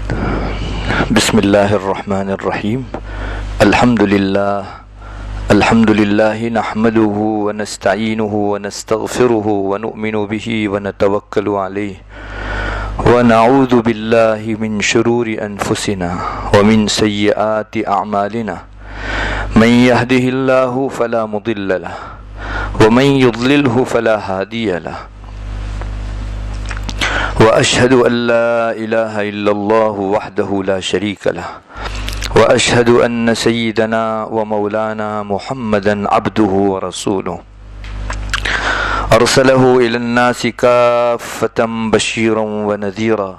بسم اللہ الرحمن الرحیم الحمد للہ نحمده ونستعینه ونستغفره ونؤمن به ونتوکل علیہ ونعوذ باللہ من شرور انفسنا ومن سیئات اعمالنا من يهده اللہ فلا مضل له ومن يضلله فلا هادی له وأشهد أن لا إله إلا الله وحده لا شريك له وأشهد أن سيدنا ومولانا محمدا عبده ورسوله أرسله إلى الناس كافة بشيرا ونذيرا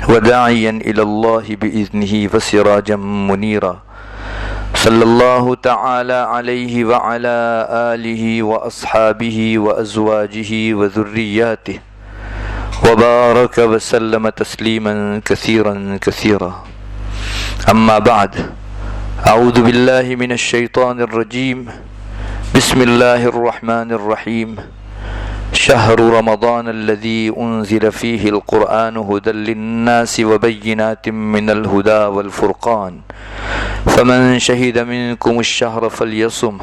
وداعيا إلى الله بإذنه وسراجا منيرا صلى الله تعالى عليه وعلى آله وأصحابه وأزواجه وذرياته وبارك وسلم تسليما كثيرا كثيرا أما بعد أعوذ بالله من الشيطان الرجيم بسم الله الرحمن الرحيم شهر رمضان الذي أنزل فيه القرآن هدى للناس وبينات من الهدى والفرقان فمن شهد منكم الشهر فليصم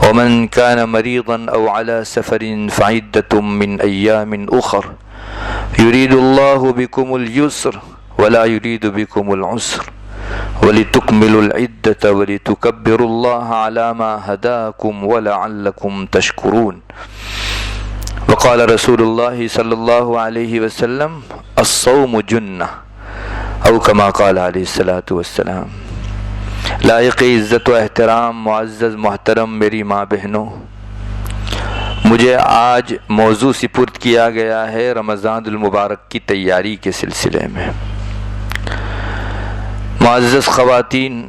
ومن كان مريضا أو على سفر فعدة من أيام أخر يريد الله بكم اليسر ولا يريد بكم العسر ولتكملوا العدة ولتكبروا الله على ما هداكم ولعلكم تشكرون وقال رسول الله صلى الله عليه وسلم الصوم جنة أو كما قال عليه الصلاة والسلام. لائق عزت و احترام معزز محترم میری ماں بہنوں، مجھے آج موضوع سپرد کیا گیا ہے رمضان المبارک کی تیاری کے سلسلے میں. معزز خواتین،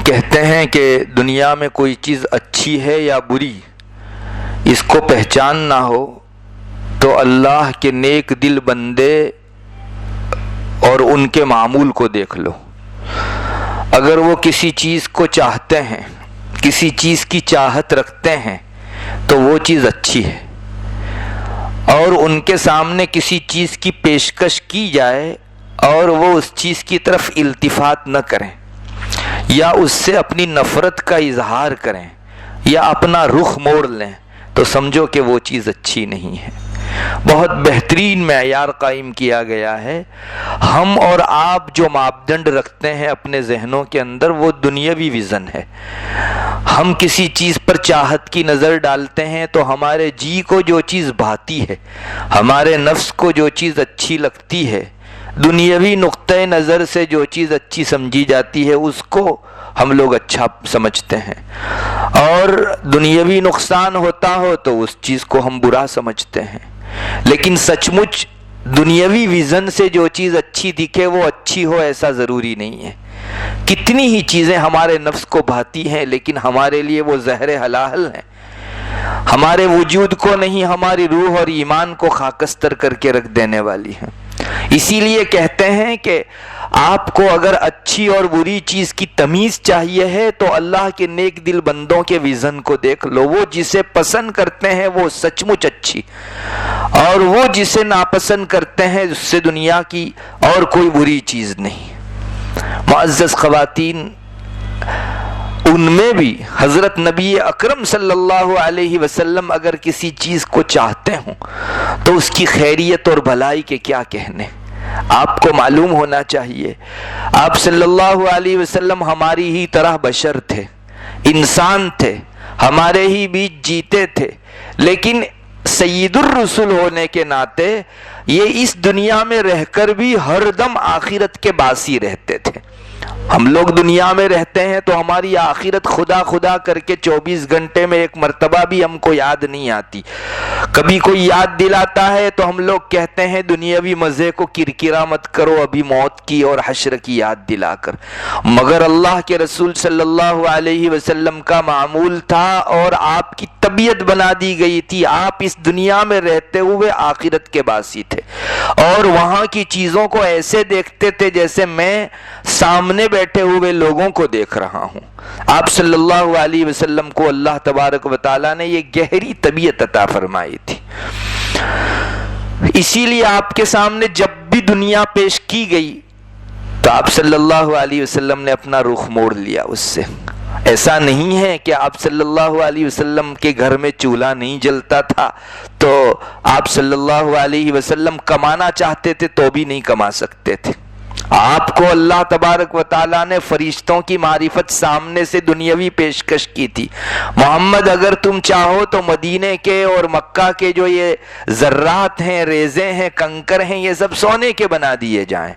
کہتے ہیں کہ دنیا میں کوئی چیز اچھی ہے یا بری، اس کو پہچاننا ہو تو اللہ کے نیک دل بندے اور ان کے معمول کو دیکھ لو. اگر وہ کسی چیز کو چاہتے ہیں، کسی چیز کی چاہت رکھتے ہیں تو وہ چیز اچھی ہے، اور ان کے سامنے کسی چیز کی پیشکش کی جائے اور وہ اس چیز کی طرف التفات نہ کریں یا اس سے اپنی نفرت کا اظہار کریں یا اپنا رخ موڑ لیں تو سمجھو کہ وہ چیز اچھی نہیں ہے. بہت بہترین معیار قائم کیا گیا ہے. ہم اور آپ جو ماپدنڈ رکھتے ہیں اپنے ذہنوں کے اندر وہ دنیاوی ویژن ہے. ہم کسی چیز پر چاہت کی نظر ڈالتے ہیں تو ہمارے جی کو جو چیز بھاتی ہے، ہمارے نفس کو جو چیز اچھی لگتی ہے، دنیاوی نقطۂ نظر سے جو چیز اچھی سمجھی جاتی ہے اس کو ہم لوگ اچھا سمجھتے ہیں، اور دنیاوی نقصان ہوتا ہو تو اس چیز کو ہم برا سمجھتے ہیں. لیکن سچ مچ دنیاوی ویژن سے جو چیز اچھی دکھے وہ اچھی ہو ایسا ضروری نہیں ہے. کتنی ہی چیزیں ہمارے نفس کو بھاتی ہیں لیکن ہمارے لیے وہ زہر حلال ہیں، ہمارے وجود کو نہیں، ہماری روح اور ایمان کو خاکستر کر کے رکھ دینے والی ہیں. اسی لیے کہتے ہیں کہ آپ کو اگر اچھی اور بری چیز کی تمیز چاہیے ہے تو اللہ کے نیک دل بندوں کے ویژن کو دیکھ لو. وہ جسے پسند کرتے ہیں وہ سچ مچ اچھی، اور وہ جسے ناپسند کرتے ہیں اس سے دنیا کی اور کوئی بری چیز نہیں. معزز خواتین، ان میں بھی حضرت نبی اکرم صلی اللہ علیہ وسلم اگر کسی چیز کو چاہتے ہوں تو اس کی خیریت اور بھلائی کے کیا کہنے آپ کو معلوم ہونا چاہیے. آپ صلی اللہ علیہ وسلم ہماری ہی طرح بشر تھے، انسان تھے، ہمارے ہی بیچ جیتے تھے، لیکن سید الرسول ہونے کے ناطے یہ اس دنیا میں رہ کر بھی ہر دم آخرت کے باسی رہتے تھے. ہم لوگ دنیا میں رہتے ہیں تو ہماری آخرت خدا خدا کر کے 24 گھنٹے میں ایک مرتبہ بھی ہم کو یاد نہیں آتی. کبھی کوئی یاد دلاتا ہے تو ہم لوگ کہتے ہیں دنیاوی مزے کو کرکرا مت کرو، ابھی موت کی اور حشر کی یاد دلا کر. مگر اللہ کے رسول صلی اللہ علیہ وسلم کا معمول تھا اور آپ کی طبیعت بنا دی گئی تھی. آپ اس دنیا میں رہتے ہوئے آخرت کے باسی تھے اور وہاں کی چیزوں کو ایسے دیکھتے تھے جیسے میں سامنے بیٹھے ہوئے لوگوں کو دیکھ رہا ہوں. آپ صلی اللہ علیہ وسلم کو اللہ تبارک و تعالیٰ نے یہ گہری طبیعت عطا فرمائی تھی. اسی لیے آپ کے سامنے جب بھی دنیا پیش کی گئی تو آپ صلی اللہ علیہ وسلم نے اپنا رخ موڑ لیا اس سے. ایسا نہیں ہے کہ آپ صلی اللہ علیہ وسلم کے گھر میں چولہا نہیں جلتا تھا تو آپ صلی اللہ علیہ وسلم کمانا چاہتے تھے تو بھی نہیں کما سکتے تھے. آپ کو اللہ تبارک و تعالیٰ نے فرشتوں کی معرفت سامنے سے دنیاوی پیشکش کی تھی. محمد اگر تم چاہو تو مدینے کے اور مکہ کے جو یہ ذرات ہیں، ریزیں ہیں، کنکر ہیں، یہ سب سونے کے بنا دیے جائیں.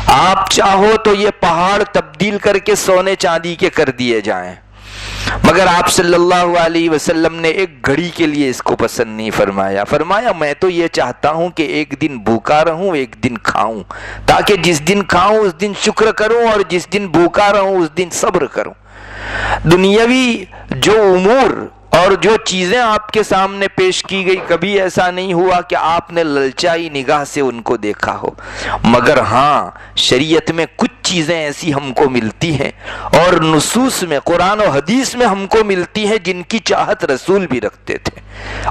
آپ چاہو تو یہ پہاڑ تبدیل کر کے سونے چاندی کے کر دیے جائیں. مگر آپ صلی اللہ علیہ وسلم نے ایک گھڑی کے لیے اس کو پسند نہیں فرمایا. فرمایا میں تو یہ چاہتا ہوں کہ ایک دن بھوکا رہوں، ایک دن کھاؤں، تاکہ جس دن کھاؤں اس دن شکر کروں اور جس دن بھوکا رہوں اس دن صبر کروں. دنیاوی جو امور اور جو چیزیں آپ کے سامنے پیش کی گئی، کبھی ایسا نہیں ہوا کہ آپ نے للچائی نگاہ سے ان کو دیکھا ہو. مگر ہاں شریعت میں کچھ چیزیں ایسی ہم کو ملتی ہیں اور نصوص میں، قرآن و حدیث میں ہم کو ملتی ہیں جن کی چاہت رسول بھی رکھتے تھے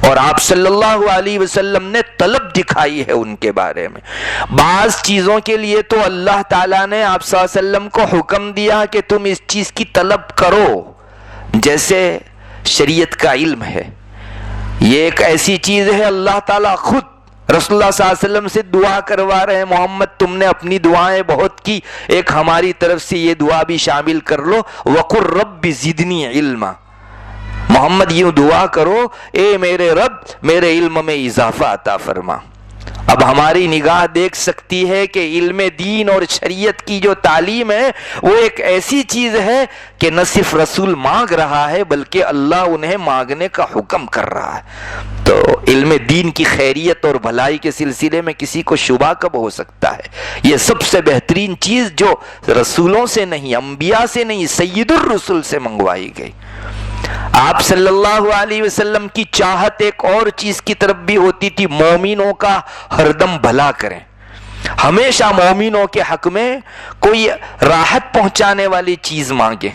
اور آپ صلی اللہ علیہ وسلم نے طلب دکھائی ہے ان کے بارے میں. بعض چیزوں کے لیے تو اللہ تعالیٰ نے آپ صلی اللہ علیہ وسلم کو حکم دیا کہ تم اس چیز کی طلب کرو. جیسے شریعت کا علم ہے، یہ ایک ایسی چیز ہے اللہ تعالیٰ خود رسول اللہ صلی اللہ علیہ وسلم سے دعا کروا رہے ہیں، محمد تم نے اپنی دعائیں بہت کی، ایک ہماری طرف سے یہ دعا بھی شامل کر لو، وَقُلْ رَبِّ زِدْنِي عِلْمًا. محمد یوں دعا کرو، اے میرے رب میرے علم میں اضافہ عطا فرما. اب ہماری نگاہ دیکھ سکتی ہے کہ علم دین اور شریعت کی جو تعلیم ہے وہ ایک ایسی چیز ہے کہ نہ صرف رسول مانگ رہا ہے بلکہ اللہ انہیں مانگنے کا حکم کر رہا ہے. تو علم دین کی خیریت اور بھلائی کے سلسلے میں کسی کو شبہ کب ہو سکتا ہے؟ یہ سب سے بہترین چیز جو رسولوں سے نہیں، انبیاء سے نہیں، سید الرسل سے منگوائی گئی. آپ صلی اللہ علیہ وسلم کی چاہت ایک اور چیز کی طرف بھی ہوتی تھی، مومنوں کا ہردم بھلا کریں. ہمیشہ مومنوں کے حق میں کوئی راحت پہنچانے والی چیز مانگیں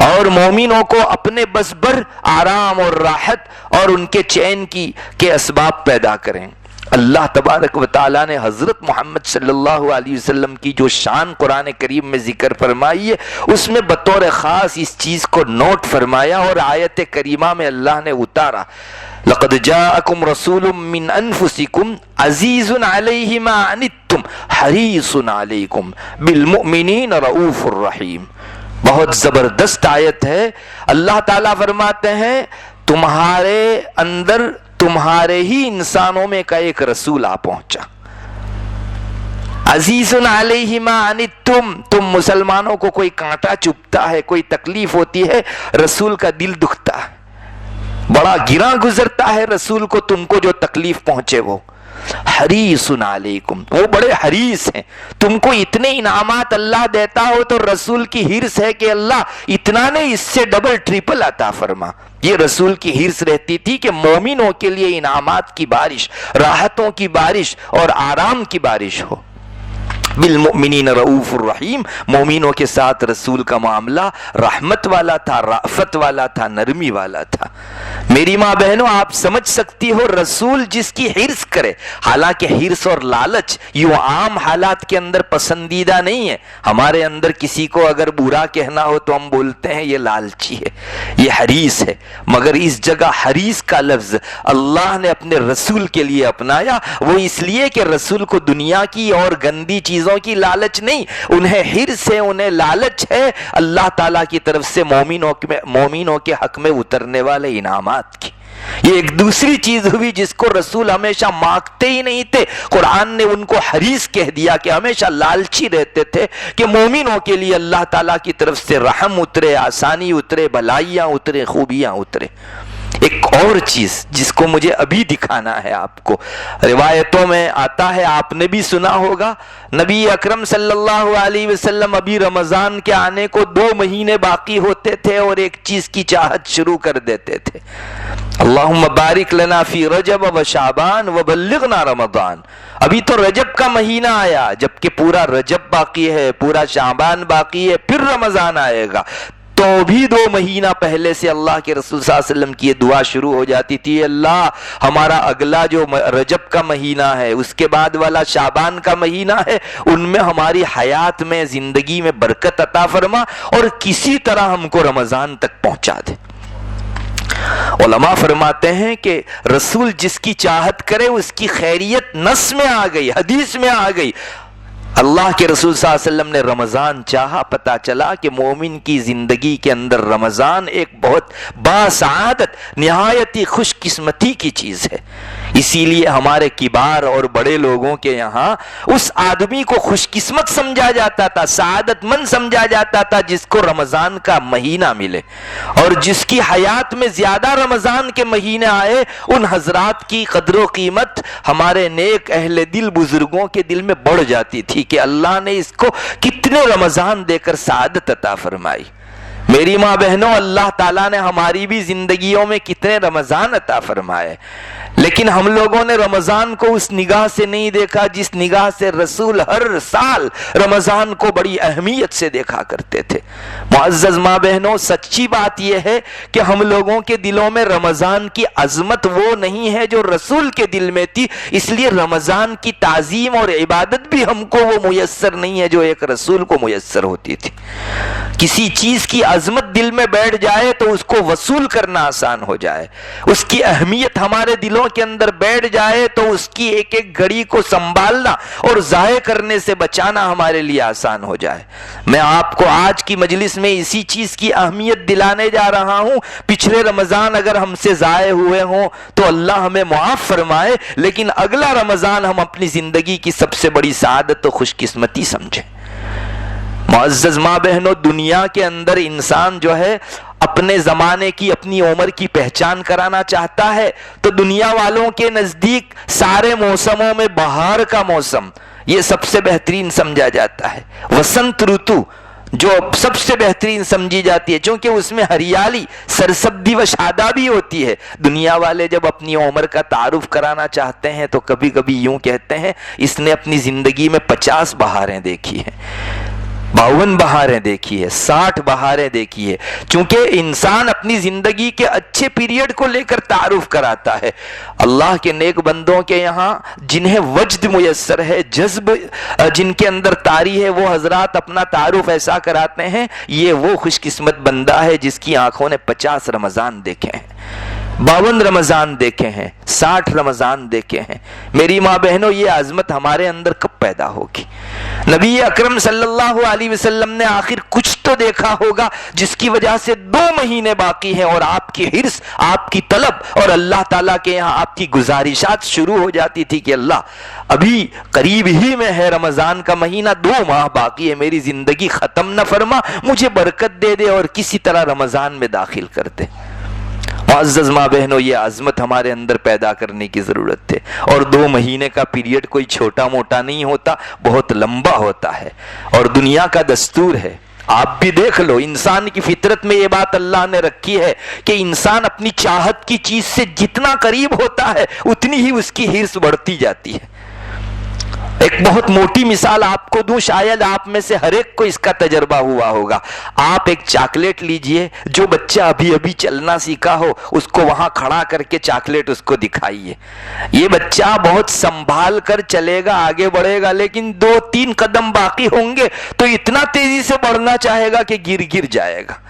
اور مومنوں کو اپنے بس بر آرام اور راحت اور ان کے چین کے اسباب پیدا کریں. اللہ تبارک و تعالیٰ نے حضرت محمد صلی اللہ علیہ وسلم کی جو شان قرآن کریم میں ذکر فرمائی ہے اس میں بطور خاص اس چیز کو نوٹ فرمایا اور آیت کریمہ میں اللہ نے اتارا، لَقَدْ جَاءَكُمْ رَسُولٌ مِّنْ أَنفُسِكُمْ عَزِيزٌ عَلَيْهِ مَا عَنِتُّمْ حَرِيصٌ عَلَيْكُمْ بِالْمُؤْمِنِينَ رَؤُوفٌ رَحِيمٌ. بہت زبردست آیت ہے. اللہ تعالیٰ فرماتے ہیں تمہارے اندر تمہارے ہی انسانوں میں کا ایک رسول آ پہنچا، عزیز علیہ ما عنتم. تم مسلمانوں کو کوئی کانٹا چبھتا ہے، کوئی تکلیف ہوتی ہے، رسول کا دل دکھتا ہے، بڑا گراں گزرتا ہے رسول کو تم کو جو تکلیف پہنچے. وہ حریص علیکم، وہ بڑے حریص ہیں. تم کو اتنے انعامات اللہ دیتا ہو تو رسول کی ہرس ہے کہ اللہ اتنا نہیں اس سے ڈبل ٹریپل عطا فرما. یہ رسول کی ہرس رہتی تھی کہ مومنوں کے لیے انعامات کی بارش، راحتوں کی بارش اور آرام کی بارش ہو. بالمؤمنین رؤوف الرحیم، مومنوں کے ساتھ رسول کا معاملہ رحمت والا تھا، رأفت والا تھا، نرمی والا تھا. میری ماں بہنوں آپ سمجھ سکتی ہو رسول جس کی ہرس کرے، حالانکہ ہرس اور لالچ یوں عام حالات کے اندر پسندیدہ نہیں ہے. ہمارے اندر کسی کو اگر برا کہنا ہو تو ہم بولتے ہیں یہ لالچی ہے، یہ حریص ہے. مگر اس جگہ حریص کا لفظ اللہ نے اپنے رسول کے لیے اپنایا، وہ اس لیے کہ رسول کو دنیا کی اور گندی چیزوں کی لالچ نہیں، انہیں ہرس ہے، انہیں لالچ ہے اللہ تعالیٰ کی طرف سے مومنوں کے حق میں اترنے والے انعامات کی. یہ ایک دوسری چیز ہوئی جس کو رسول ہمیشہ مانگتے ہی نہیں تھے. قرآن نے ان کو حریص کہہ دیا کہ ہمیشہ لالچی رہتے تھے کہ مومنوں کے لیے اللہ تعالیٰ کی طرف سے رحم اترے، آسانی اترے، بھلائیاں اترے، خوبیاں اترے. ایک اور چیز جس کو مجھے ابھی دکھانا ہے آپ کو، روایتوں میں آتا ہے، آپ نے بھی سنا ہوگا، نبی اکرم صلی اللہ علیہ وسلم ابھی رمضان کے آنے کو 2 مہینے باقی ہوتے تھے اور ایک چیز کی چاہت شروع کر دیتے تھے، اللہم بارک لنا فی رجب و شعبان و بلغنا رمضان. ابھی تو رجب کا مہینہ آیا، جبکہ پورا رجب باقی ہے، پورا شعبان باقی ہے، پھر رمضان آئے گا. تو بھی 2 مہینہ پہلے سے اللہ کے رسول صلی اللہ علیہ وسلم کی یہ دعا شروع ہو جاتی تھی، اللہ ہمارا اگلا جو رجب کا مہینہ ہے، اس کے بعد والا شعبان کا مہینہ ہے، ان میں ہماری حیات میں، زندگی میں برکت عطا فرما اور کسی طرح ہم کو رمضان تک پہنچا دے۔ علماء فرماتے ہیں کہ رسول جس کی چاہت کرے اس کی خیریت نص میں آ گئی، حدیث میں آ گئی۔ اللہ کے رسول صلی اللہ علیہ وسلم نے رمضان چاہا، پتا چلا کہ مومن کی زندگی کے اندر رمضان ایک بہت باسعادت، نہایت ہی خوش قسمتی کی چیز ہے۔ اسی لیے ہمارے کبار اور بڑے لوگوں کے یہاں اس آدمی کو خوش قسمت سمجھا جاتا تھا، سعادت مند سمجھا جاتا تھا جس کو رمضان کا مہینہ ملے، اور جس کی حیات میں زیادہ رمضان کے مہینے آئے ان حضرات کی قدر و قیمت ہمارے نیک اہل دل بزرگوں کے دل میں بڑھ جاتی تھی کہ اللہ نے اس کو کتنے رمضان دے کر سعادت عطا فرمائی۔ میری ماں بہنوں، اللہ تعالیٰ نے ہماری بھی زندگیوں میں کتنے رمضان عطا فرمائے، لیکن ہم لوگوں نے رمضان کو اس نگاہ سے نہیں دیکھا جس نگاہ سے رسول ہر سال رمضان کو بڑی اہمیت سے دیکھا کرتے تھے۔ معزز ماں بہنوں، سچی بات یہ ہے کہ ہم لوگوں کے دلوں میں رمضان کی عظمت وہ نہیں ہے جو رسول کے دل میں تھی، اس لیے رمضان کی تعظیم اور عبادت بھی ہم کو وہ میسر نہیں ہے جو ایک رسول کو میسر ہوتی تھی۔ کسی چیز کی عظمت دل میں بیٹھ جائے تو اس کو وصول کرنا آسان ہو جائے، اس کی اہمیت ہمارے دلوں کے اندر بیٹھ جائے تو اس کی ایک ایک گھڑی کو سنبھالنا اور ضائع کرنے سے بچانا ہمارے لیے آسان ہو جائے۔ میں آپ کو آج کی مجلس میں اسی چیز کی اہمیت دلانے جا رہا ہوں۔ پچھلے رمضان اگر ہم سے ضائع ہوئے ہوں تو اللہ ہمیں معاف فرمائے، لیکن اگلا رمضان ہم اپنی زندگی کی سب سے بڑی سعادت و خوش قسمتی سمجھیں۔ معزز ماں بہنوں، دنیا کے اندر انسان جو ہے اپنے زمانے کی، اپنی عمر کی پہچان کرانا چاہتا ہے تو دنیا والوں کے نزدیک سارے موسموں میں بہار کا موسم یہ سب سے بہترین سمجھا جاتا ہے۔ وسنت رتو جو سب سے بہترین سمجھی جاتی ہے چونکہ اس میں ہریالی، سرسبزی و شادابی ہوتی ہے۔ دنیا والے جب اپنی عمر کا تعارف کرانا چاہتے ہیں تو کبھی کبھی یوں کہتے ہیں اس نے اپنی زندگی میں 50 بہاریں دیکھی ہیں، 52 بہاریں دیکھی ہے، 60 بہاریں دیکھی ہے، چونکہ انسان اپنی زندگی کے اچھے پیریڈ کو لے کر تعارف کراتا ہے۔ اللہ کے نیک بندوں کے یہاں جنہیں وجد میسر ہے، جذب جن کے اندر طاری ہے، وہ حضرات اپنا تعارف ایسا کراتے ہیں یہ وہ خوش قسمت بندہ ہے جس کی آنکھوں نے 50 رمضان دیکھے ہیں، 52 رمضان دیکھے ہیں، 60 رمضان دیکھے ہیں۔ میری ماں بہنوں، یہ عظمت ہمارے اندر کب پیدا ہوگی؟ نبی اکرم صلی اللہ علیہ وسلم نے آخر کچھ تو دیکھا ہوگا جس کی وجہ سے 2 مہینے باقی ہیں اور آپ کی حرص، آپ کی طلب اور اللہ تعالیٰ کے یہاں آپ کی گزارشات شروع ہو جاتی تھی کہ اللہ ابھی قریب ہی میں ہے رمضان کا مہینہ، 2 ماہ باقی ہے، میری زندگی ختم نہ فرما، مجھے برکت دے دے اور کسی طرح رمضان میں داخل کر دے۔ معزز ماں بہنوں، یہ عظمت ہمارے اندر پیدا کرنے کی ضرورت ہے، اور 2 مہینے کا پیریڈ کوئی چھوٹا موٹا نہیں ہوتا، بہت لمبا ہوتا ہے، اور دنیا کا دستور ہے۔ آپ بھی دیکھ لو، انسان کی فطرت میں یہ بات اللہ نے رکھی ہے کہ انسان اپنی چاہت کی چیز سے جتنا قریب ہوتا ہے اتنی ہی اس کی حرص بڑھتی جاتی ہے۔ ایک بہت موٹی مثال آپ کو دوں، شاید آپ میں سے ہر ایک کو اس کا تجربہ ہوا ہوگا۔ آپ ایک چاکلیٹ لیجئے، جو بچہ ابھی ابھی چلنا سیکھا ہو اس کو وہاں کھڑا کر کے چاکلیٹ اس کو دکھائیے، یہ بچہ بہت سنبھال کر چلے گا، آگے بڑھے گا، لیکن 2-3 قدم باقی ہوں گے تو اتنا تیزی سے بڑھنا چاہے گا کہ گر جائے گا۔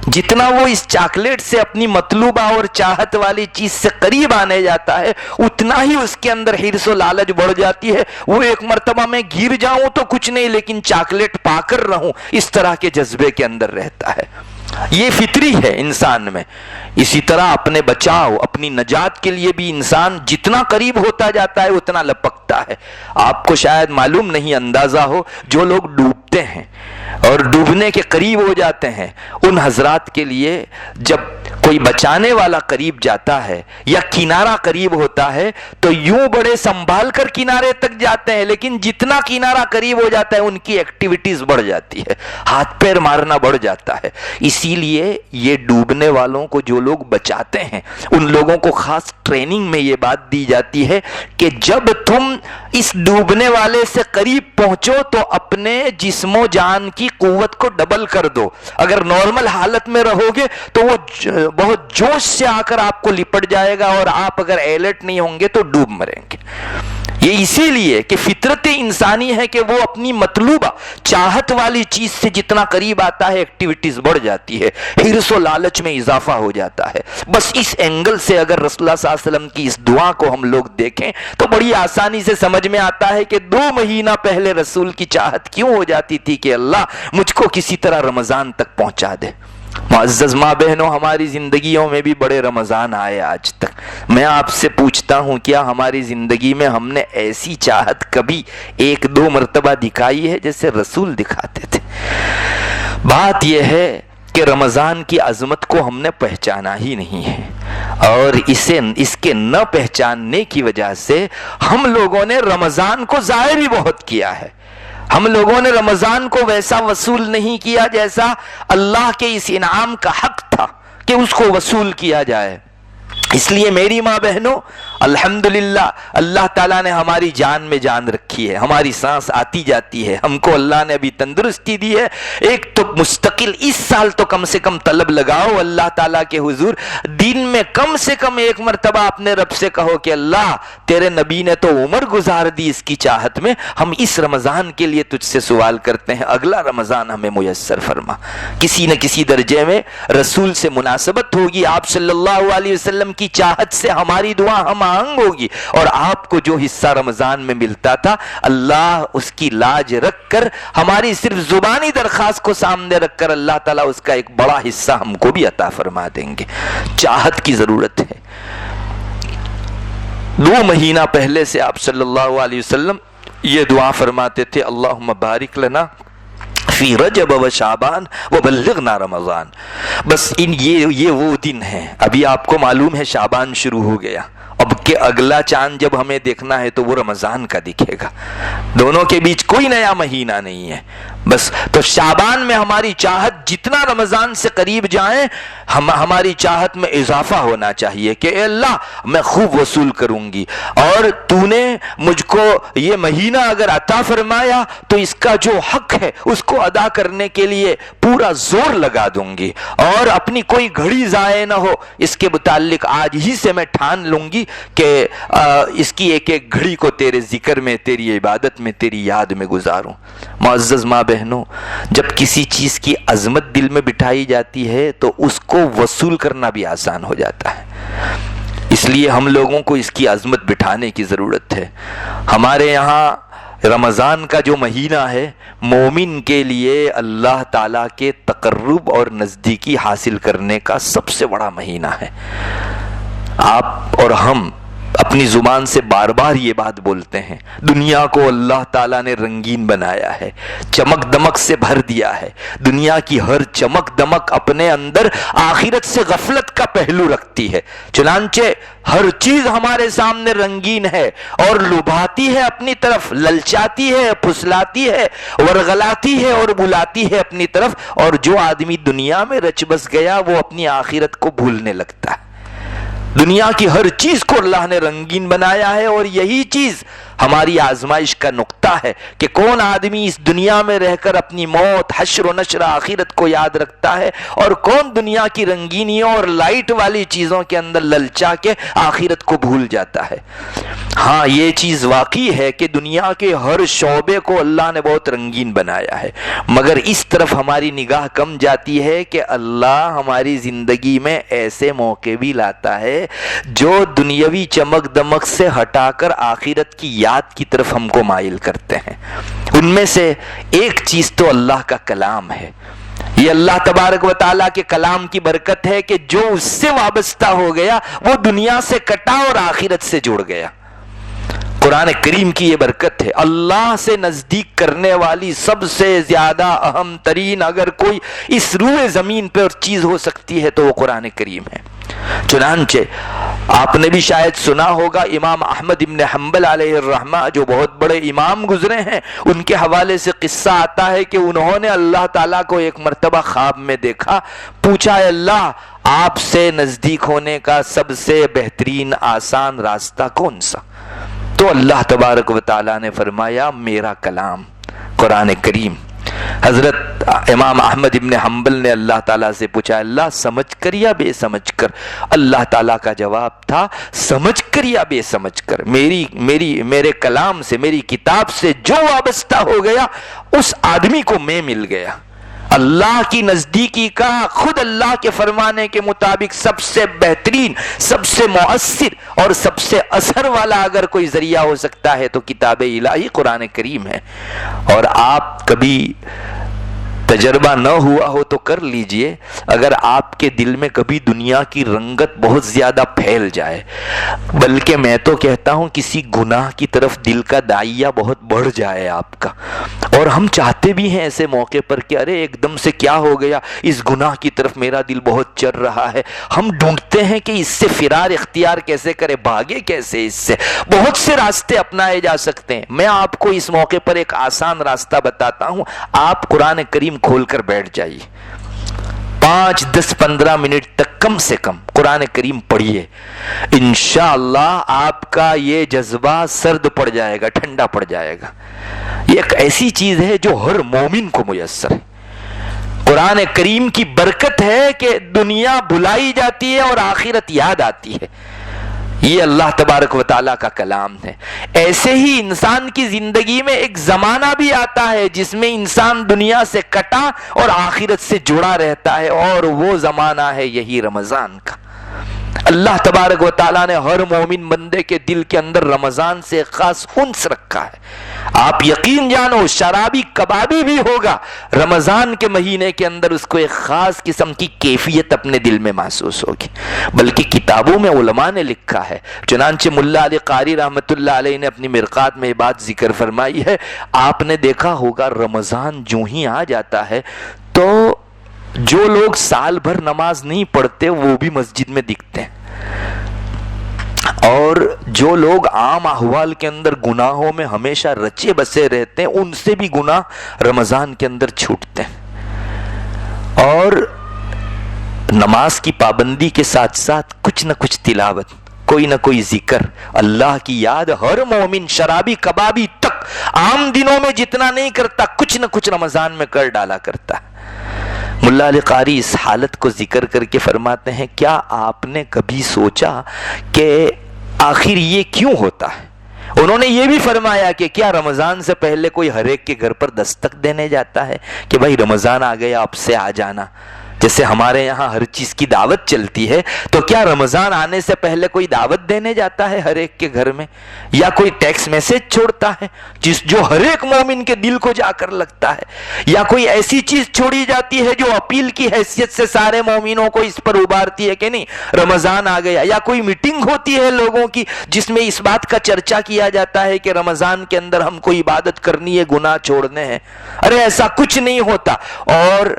جتنا وہ اس چاکلیٹ سے اپنی مطلوبہ اور چاہت والی چیز سے قریب آنے جاتا ہے اتنا ہی اس کے اندر حرص و لالچ بڑھ جاتی ہے۔ وہ ایک مرتبہ میں گر جاؤں تو کچھ نہیں لیکن چاکلیٹ پا کر رہوں، اس طرح کے جذبے کے اندر رہتا ہے۔ یہ فطری ہے انسان میں۔ اسی طرح اپنے بچاؤ، اپنی نجات کے لیے بھی انسان جتنا قریب ہوتا جاتا ہے اتنا لپکتا ہے۔ آپ کو شاید معلوم نہیں، اندازہ ہو، جو لوگ ڈوبتے ہیں اور ڈوبنے کے قریب ہو جاتے ہیں ان حضرات کے لیے جب کوئی بچانے والا قریب جاتا ہے یا کنارہ قریب ہوتا ہے تو یوں بڑے سنبھال کر کنارے تک جاتے ہیں، لیکن جتنا کنارہ قریب ہو جاتا ہے ان کی ایکٹیویٹیز بڑھ جاتی ہے، ہاتھ پیر مارنا بڑھ جاتا ہے۔ اسی لیے یہ ڈوبنے والوں کو جو لوگ بچاتے ہیں ان لوگوں کو خاص ٹریننگ میں یہ بات دی جاتی ہے کہ جب تم اس ڈوبنے والے سے قریب پہنچو تو اپنے جسم و جان کی قوت کو ڈبل کر دو. اگر نارمل حالت میں رہو گے تو وہ بہت جوش سے آ کر آپ کو لپٹ جائے گا، اور آپ اگر الرٹ نہیں ہوں گے تو ڈوب مریں گے. یہ اسی لیے کہ فطرت انسانی ہے کہ وہ اپنی مطلوبہ چاہت والی چیز سے جتنا قریب آتا ہے ایکٹیویٹیز بڑھ جاتی ہے، حرص و لالچ میں اضافہ ہو جاتا ہے. بس اس اینگل سے اگر رسول اللہ صلی اللہ علیہ وسلم کی اس دعا کو ہم لوگ دیکھیں تو بڑی آسانی سے سمجھ میں آتا ہے کہ 2 مہینہ پہلے رسول کی چاہت کیوں ہو جاتی تھی کہ اللہ مجھ کو کسی طرح رمضان تک پہنچا دے. معزز ماں بہنوں، ہماری زندگیوں میں بھی بڑے رمضان آئے آج تک. میں آپ سے پوچھتا ہوں، کیا ہماری زندگی میں ہم نے ایسی چاہت کبھی 1-2 مرتبہ دکھائی ہے جیسے رسول دکھاتے تھے؟ بات یہ ہے کہ رمضان کی عظمت کو ہم نے پہچانا ہی نہیں ہے، اور اس کے نہ پہچاننے کی وجہ سے ہم لوگوں نے رمضان کو ضائع بھی بہت کیا ہے. ہم لوگوں نے رمضان کو ویسا وصول نہیں کیا جیسا اللہ کے اس انعام کا حق تھا کہ اس کو وصول کیا جائے. اس لیے میری ماں بہنوں، الحمدللہ اللہ تعالیٰ نے ہماری جان میں جان رکھی ہے، ہماری سانس آتی جاتی ہے، ہم کو اللہ نے ابھی تندرستی دی ہے. ایک تو مستقل اس سال تو کم سے کم طلب لگاؤ اللہ تعالیٰ کے حضور، دن میں کم سے کم 1 مرتبہ اپنے رب سے کہو کہ اللہ تیرے نبی نے تو عمر گزار دی اس کی چاہت میں، ہم اس رمضان کے لیے تجھ سے سوال کرتے ہیں، اگلا رمضان ہمیں میسر فرما. کسی نہ کسی درجے میں رسول سے مناسبت ہوگی، آپ صلی اللہ علیہ وسلم کی چاہت سے ہماری دعا ہم آہنگ ہوگی، اور آپ کو جو حصہ رمضان میں ملتا تھا اللہ اس کی لاج رکھ کر، ہماری صرف زبانی درخواست کو سامنے رکھ کر اللہ تعالیٰ اس کا ایک بڑا حصہ ہم کو بھی عطا فرما دیں گے. چاہت کی ضرورت ہے. 2 مہینہ پہلے سے آپ صلی اللہ علیہ وسلم یہ دعا فرماتے تھے، اللہم بارک لنا فی رجب و شعبان و بلغنا رمضان. بس یہ وہ دن ہیں. ابھی آپ کو معلوم ہے شعبان شروع ہو گیا، اب کہ اگلا چاند جب ہمیں دیکھنا ہے تو وہ رمضان کا دکھے گا. دونوں کے بیچ کوئی نیا مہینہ نہیں ہے. بس تو شعبان میں ہماری چاہت جتنا رمضان سے قریب جائیں، ہماری چاہت میں اضافہ ہونا چاہیے کہ اے اللہ میں خوب وصول کروں گی، اور تو نے مجھ کو یہ مہینہ اگر عطا فرمایا تو اس کا جو حق ہے اس کو ادا کرنے کے لیے پورا زور لگا دوں گی، اور اپنی کوئی گھڑی ضائع نہ ہو اس کے متعلق آج ہی سے میں ٹھان لوں گی کہ اس کی ایک ایک گھڑی کو تیرے ذکر میں، تیری عبادت میں، تیری یاد میں گزاروں. معزز ماں بہنوں، جب کسی چیز کی عظمت دل میں بٹھائی جاتی ہے تو اس کو وصول کرنا بھی آسان ہو جاتا ہے. اس لیے ہم لوگوں کو اس کی عظمت بٹھانے کی ضرورت ہے. ہمارے یہاں رمضان کا جو مہینہ ہے مومن کے لیے اللہ تعالیٰ کے تقرب اور نزدیکی حاصل کرنے کا سب سے بڑا مہینہ ہے. آپ اور ہم اپنی زبان سے بار بار یہ بات بولتے ہیں، دنیا کو اللہ تعالیٰ نے رنگین بنایا ہے، چمک دمک سے بھر دیا ہے. دنیا کی ہر چمک دمک اپنے اندر آخرت سے غفلت کا پہلو رکھتی ہے. چنانچہ ہر چیز ہمارے سامنے رنگین ہے اور لبھاتی ہے اپنی طرف، للچاتی ہے، پھسلاتی ہے، ورغلاتی ہے اور بلاتی ہے اپنی طرف. اور جو آدمی دنیا میں رچ بس گیا وہ اپنی آخرت کو بھولنے لگتا ہے. دنیا کی ہر چیز کو اللہ نے رنگین بنایا ہے، اور یہی چیز ہماری آزمائش کا نقطہ ہے کہ کون آدمی اس دنیا میں رہ کر اپنی موت، حشر و نشر، آخرت کو یاد رکھتا ہے، اور کون دنیا کی رنگینیوں اور لائٹ والی چیزوں کے اندر للچا کے آخرت کو بھول جاتا ہے. ہاں یہ چیز واقعی ہے کہ دنیا کے ہر شعبے کو اللہ نے بہت رنگین بنایا ہے، مگر اس طرف ہماری نگاہ کم جاتی ہے کہ اللہ ہماری زندگی میں ایسے موقع بھی لاتا ہے جو دنیاوی چمک دمک سے ہٹا کر آخرت کی یاد کی طرف ہم کو مائل کرتے ہیں. ان میں سے ایک چیز تو اللہ کا کلام ہے. یہ اللہ تبارک و تعالیٰ کے کلام کی برکت ہے کہ جو اس سے وابستہ ہو گیا وہ دنیا سے کٹا اور آخرت سے جڑ گیا. قرآن کریم کی یہ برکت ہے. اللہ سے نزدیک کرنے والی سب سے زیادہ اہم ترین اگر کوئی اس روئے زمین پر چیز ہو سکتی ہے تو وہ قرآن کریم ہے. چنانچہ آپ نے بھی شاید سنا ہوگا امام احمد ابن حنبل علیہ الرحمہ جو بہت بڑے امام گزرے ہیں، ان کے حوالے سے قصہ آتا ہے کہ انہوں نے اللہ تعالیٰ کو ایک مرتبہ خواب میں دیکھا. پوچھا اے اللہ آپ سے نزدیک ہونے کا سب سے بہترین آسان راستہ کون سا؟ تو اللہ تبارک و تعالیٰ نے فرمایا میرا کلام قرآن کریم. حضرت امام احمد ابن حنبل نے اللہ تعالیٰ سے پوچھا اللہ سمجھ کر یا بے سمجھ کر؟ اللہ تعالیٰ کا جواب تھا سمجھ کر یا بے سمجھ کر. میرے کلام سے، میری کتاب سے جو وابستہ ہو گیا اس آدمی کو میں مل گیا. اللہ کی نزدیکی کا خود اللہ کے فرمانے کے مطابق سب سے بہترین، سب سے مؤثر اور سب سے اثر والا اگر کوئی ذریعہ ہو سکتا ہے تو کتاب الہی قرآن کریم ہے. اور آپ کبھی تجربہ نہ ہوا ہو تو کر لیجئے، اگر آپ کے دل میں کبھی دنیا کی رنگت بہت زیادہ پھیل جائے، بلکہ میں تو کہتا ہوں کسی گناہ کی طرف دل کا دائیا بہت بڑھ جائے آپ کا، اور ہم چاہتے بھی ہیں ایسے موقع پر کہ ارے ایک دم سے کیا ہو گیا، اس گناہ کی طرف میرا دل بہت چل رہا ہے، ہم ڈھونڈتے ہیں کہ اس سے فرار اختیار کیسے کرے، بھاگے کیسے اس سے. بہت سے راستے اپنائے جا سکتے ہیں. میں آپ کو اس موقع پر ایک آسان راستہ بتاتا ہوں. آپ قرآن کریم کھول کر بیٹھ جائیے، 5 10 15 منٹ تک کم سے کم قرآن کریم پڑھیے. انشاءاللہ آپ کا یہ جذبہ سرد پڑ جائے گا، ٹھنڈا پڑ جائے گا. یہ ایک ایسی چیز ہے جو ہر مومن کو میسر ہے. قرآن کریم کی برکت ہے کہ دنیا بھلائی جاتی ہے اور آخرت یاد آتی ہے. یہ اللہ تبارک و تعالیٰ کا کلام ہے. ایسے ہی انسان کی زندگی میں ایک زمانہ بھی آتا ہے جس میں انسان دنیا سے کٹا اور آخرت سے جڑا رہتا ہے، اور وہ زمانہ ہے یہی رمضان کا. اللہ تبارک و تعالیٰ نے ہر مومن بندے کے دل کے اندر رمضان سے ایک خاص انس رکھا ہے. آپ یقین جانو شرابی کبابی بھی ہوگا، رمضان کے مہینے کے اندر اس کو ایک خاص قسم کی کیفیت اپنے دل میں محسوس ہوگی. بلکہ کتابوں میں علماء نے لکھا ہے، چنانچہ ملا علی قاری رحمت اللہ علیہ نے اپنی مرقات میں یہ بات ذکر فرمائی ہے. آپ نے دیکھا ہوگا رمضان جو ہی آ جاتا ہے تو جو لوگ سال بھر نماز نہیں پڑھتے وہ بھی مسجد میں دکھتے ہیں، اور جو لوگ عام احوال کے اندر گناہوں میں ہمیشہ رچے بسے رہتے ہیں ان سے بھی گناہ رمضان کے اندر چھوٹتے ہیں. اور نماز کی پابندی کے ساتھ ساتھ کچھ نہ کچھ تلاوت، کوئی نہ کوئی ذکر، اللہ کی یاد ہر مومن شرابی کبابی تک عام دنوں میں جتنا نہیں کرتا کچھ نہ کچھ رمضان میں کر ڈالا کرتا ہے. ملا علی قاری اس حالت کو ذکر کر کے فرماتے ہیں کیا آپ نے کبھی سوچا کہ آخر یہ کیوں ہوتا ہے؟ انہوں نے یہ بھی فرمایا کہ کیا رمضان سے پہلے کوئی ہر ایک کے گھر پر دستک دینے جاتا ہے کہ بھائی رمضان آ گیا اب سے آ جانا؟ جیسے ہمارے یہاں ہر چیز کی دعوت چلتی ہے، تو کیا رمضان آنے سے پہلے کوئی دعوت دینے جاتا ہے ہر ایک کے گھر میں، یا کوئی ٹیکسٹ میسج چھوڑتا ہے جو ہر ایک مومن کے دل کو جا کر لگتا ہے، یا کوئی ایسی چیز چھوڑی جاتی ہے جو اپیل کی حیثیت سے سارے مومنوں کو اس پر ابھارتی ہے کہ نہیں رمضان آ گیا، یا کوئی میٹنگ ہوتی ہے لوگوں کی جس میں اس بات کا چرچا کیا جاتا ہے کہ رمضان کے اندر ہم کو عبادت کرنی ہے، گناہ چھوڑنے ہیں؟ ارے ایسا کچھ نہیں ہوتا. اور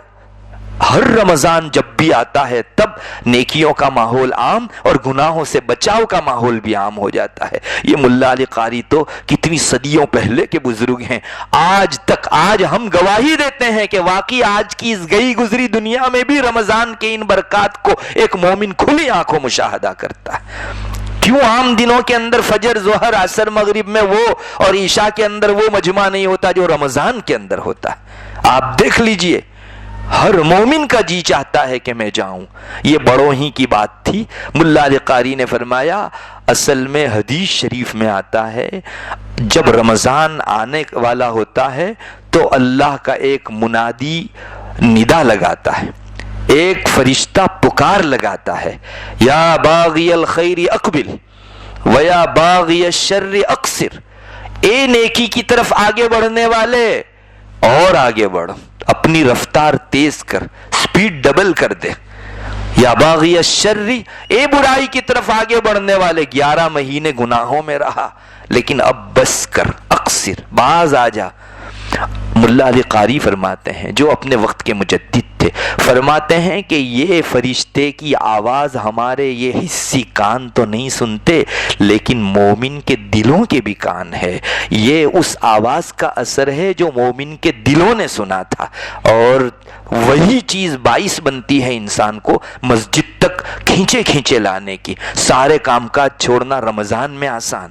ہر رمضان جب بھی آتا ہے تب نیکیوں کا ماحول عام اور گناہوں سے بچاؤ کا ماحول بھی عام ہو جاتا ہے. یہ ملا علی قاری تو کتنی صدیوں پہلے کے بزرگ ہیں، آج ہم گواہی دیتے ہیں کہ واقعی آج کی اس گئی گزری دنیا میں بھی رمضان کے ان برکات کو ایک مومن کھلی آنکھوں مشاہدہ کرتا ہے. کیوں عام دنوں کے اندر فجر ظہر عصر مغرب میں وہ اور عشاء کے اندر وہ مجمع نہیں ہوتا جو رمضان کے اندر ہوتا ہے؟ آپ دیکھ لیجئے ہر مومن کا جی چاہتا ہے کہ میں جاؤں. یہ بڑوں ہی کی بات تھی. ملا علی قاری نے فرمایا اصل میں حدیث شریف میں آتا ہے جب رمضان آنے والا ہوتا ہے تو اللہ کا ایک منادی ندا لگاتا ہے، ایک فرشتہ پکار لگاتا ہے، یا باغی الخیر اقبل ویا باغی الشر اقصر. اے نیکی کی طرف آگے بڑھنے والے اور آگے بڑھ، اپنی رفتار تیز کر، سپیڈ ڈبل کر دے. یا باغی الشر، اے برائی کی طرف آگے بڑھنے والے 11 مہینے گناہوں میں رہا لیکن اب بس کر، اقصر، باز آ جا. ملا علی قاری فرماتے ہیں جو اپنے وقت کے مجدد تھے، فرماتے ہیں کہ یہ فرشتے کی آواز ہمارے یہ حسی کان تو نہیں سنتے لیکن مومن کے دلوں کے بھی کان ہے. یہ اس آواز کا اثر ہے جو مومن کے دلوں نے سنا تھا، اور وہی چیز باعث بنتی ہے انسان کو مسجد تک کھینچے لانے کی. سارے کام کاج چھوڑنا رمضان میں آسان،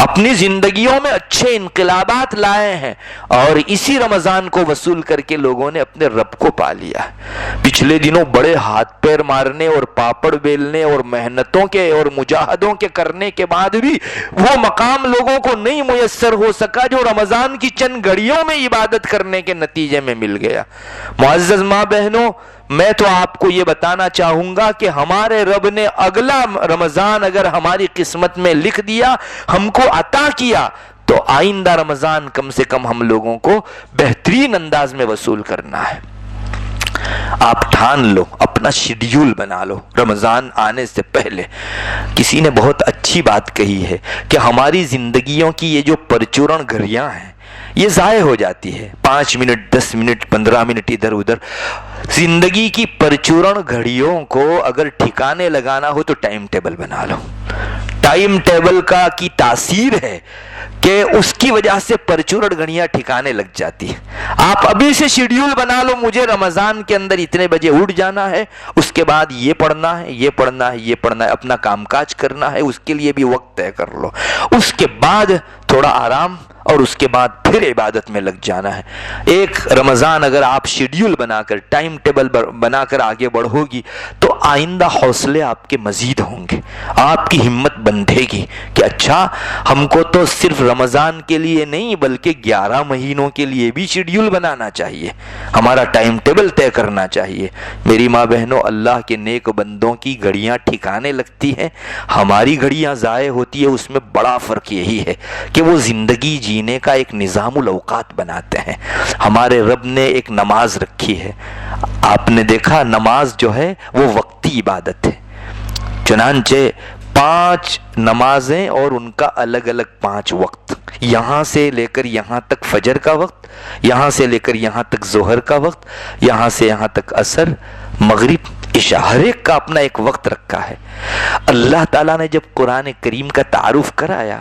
اپنی زندگیوں میں اچھے انقلابات لائے ہیں اور اسی رمضان کو وصول کر کے لوگوں نے اپنے رب کو پا لیا ہے۔ پچھلے دنوں بڑے ہاتھ پیر مارنے اور پاپڑ بیلنے اور محنتوں کے اور مجاہدوں کے کرنے کے بعد بھی وہ مقام لوگوں کو نہیں میسر ہو سکا جو رمضان کی چند گھڑیوں میں عبادت کرنے کے نتیجے میں مل گیا۔ معزز ماں بہنوں، میں تو آپ کو یہ بتانا چاہوں گا کہ ہمارے رب نے اگلا رمضان اگر ہماری قسمت میں لکھ دیا، ہم کو عطا کیا، تو آئندہ رمضان کم سے کم ہم لوگوں کو بہترین انداز میں وصول کرنا ہے۔ آپ ٹھان لو، اپنا شیڈیول بنا لو رمضان آنے سے پہلے۔ کسی نے بہت اچھی بات کہی ہے کہ ہماری زندگیوں کی یہ جو پرچورن گھڑیاں ہیں یہ ضائع ہو جاتی ہے، 5 منٹ 10 منٹ 15 منٹ ادھر ادھر۔ زندگی کی پرچورن گھڑیوں کو اگر ٹھکانے لگانا ہو تو ٹائم ٹیبل بنا لو۔ ٹائم ٹیبل کی تاثیر ہے کہ اس کی وجہ سے پرچورن گھڑیاں ٹھکانے لگ جاتی ہیں۔ آپ ابھی سے شیڈیول بنا لو، مجھے رمضان کے اندر اتنے بجے اٹھ جانا ہے، اس کے بعد یہ پڑھنا ہے، یہ پڑھنا ہے، یہ پڑھنا ہے، اپنا کام کاج کرنا ہے، اس کے لیے بھی وقت طے کر لو۔ اس کے بعد تھوڑا آرام اور اس کے بعد پھر عبادت میں لگ جانا ہے۔ ایک رمضان اگر آپ شیڈیول بنا کر ٹائم ٹیبل بنا کر آگے بڑھو گی تو آئندہ حوصلے آپ کے مزید ہوں گے، آپ کی ہمت بندھے گی کہ اچھا ہم کو تو صرف رمضان کے لیے نہیں بلکہ 11 مہینوں کے لیے بھی شیڈیول بنانا چاہیے، ہمارا ٹائم ٹیبل طے کرنا چاہیے۔ میری ماں بہنوں، اللہ کے نیک بندوں کی گھڑیاں ٹھکانے لگتی ہیں، ہماری گھڑیاں ضائع ہوتی ہے۔ اس میں بڑا فرق یہی ہے کہ وہ زندگی جینے کا ایک نظام الاوقات بناتے ہیں۔ ہمارے رب نے ایک نماز رکھی ہے، آپ نے دیکھا نماز جو ہے وہ وقتی عبادت ہے، چنانچہ 5 نمازیں اور ان کا الگ الگ 5 وقت، یہاں سے لے کر یہاں تک فجر کا وقت، یہاں سے لے کر یہاں تک ظہر کا وقت، یہاں سے یہاں تک عصر، مغرب، عشاء، ہر ایک کا اپنا ایک وقت رکھا ہے۔ اللہ تعالیٰ نے جب قرآن کریم کا تعارف کرایا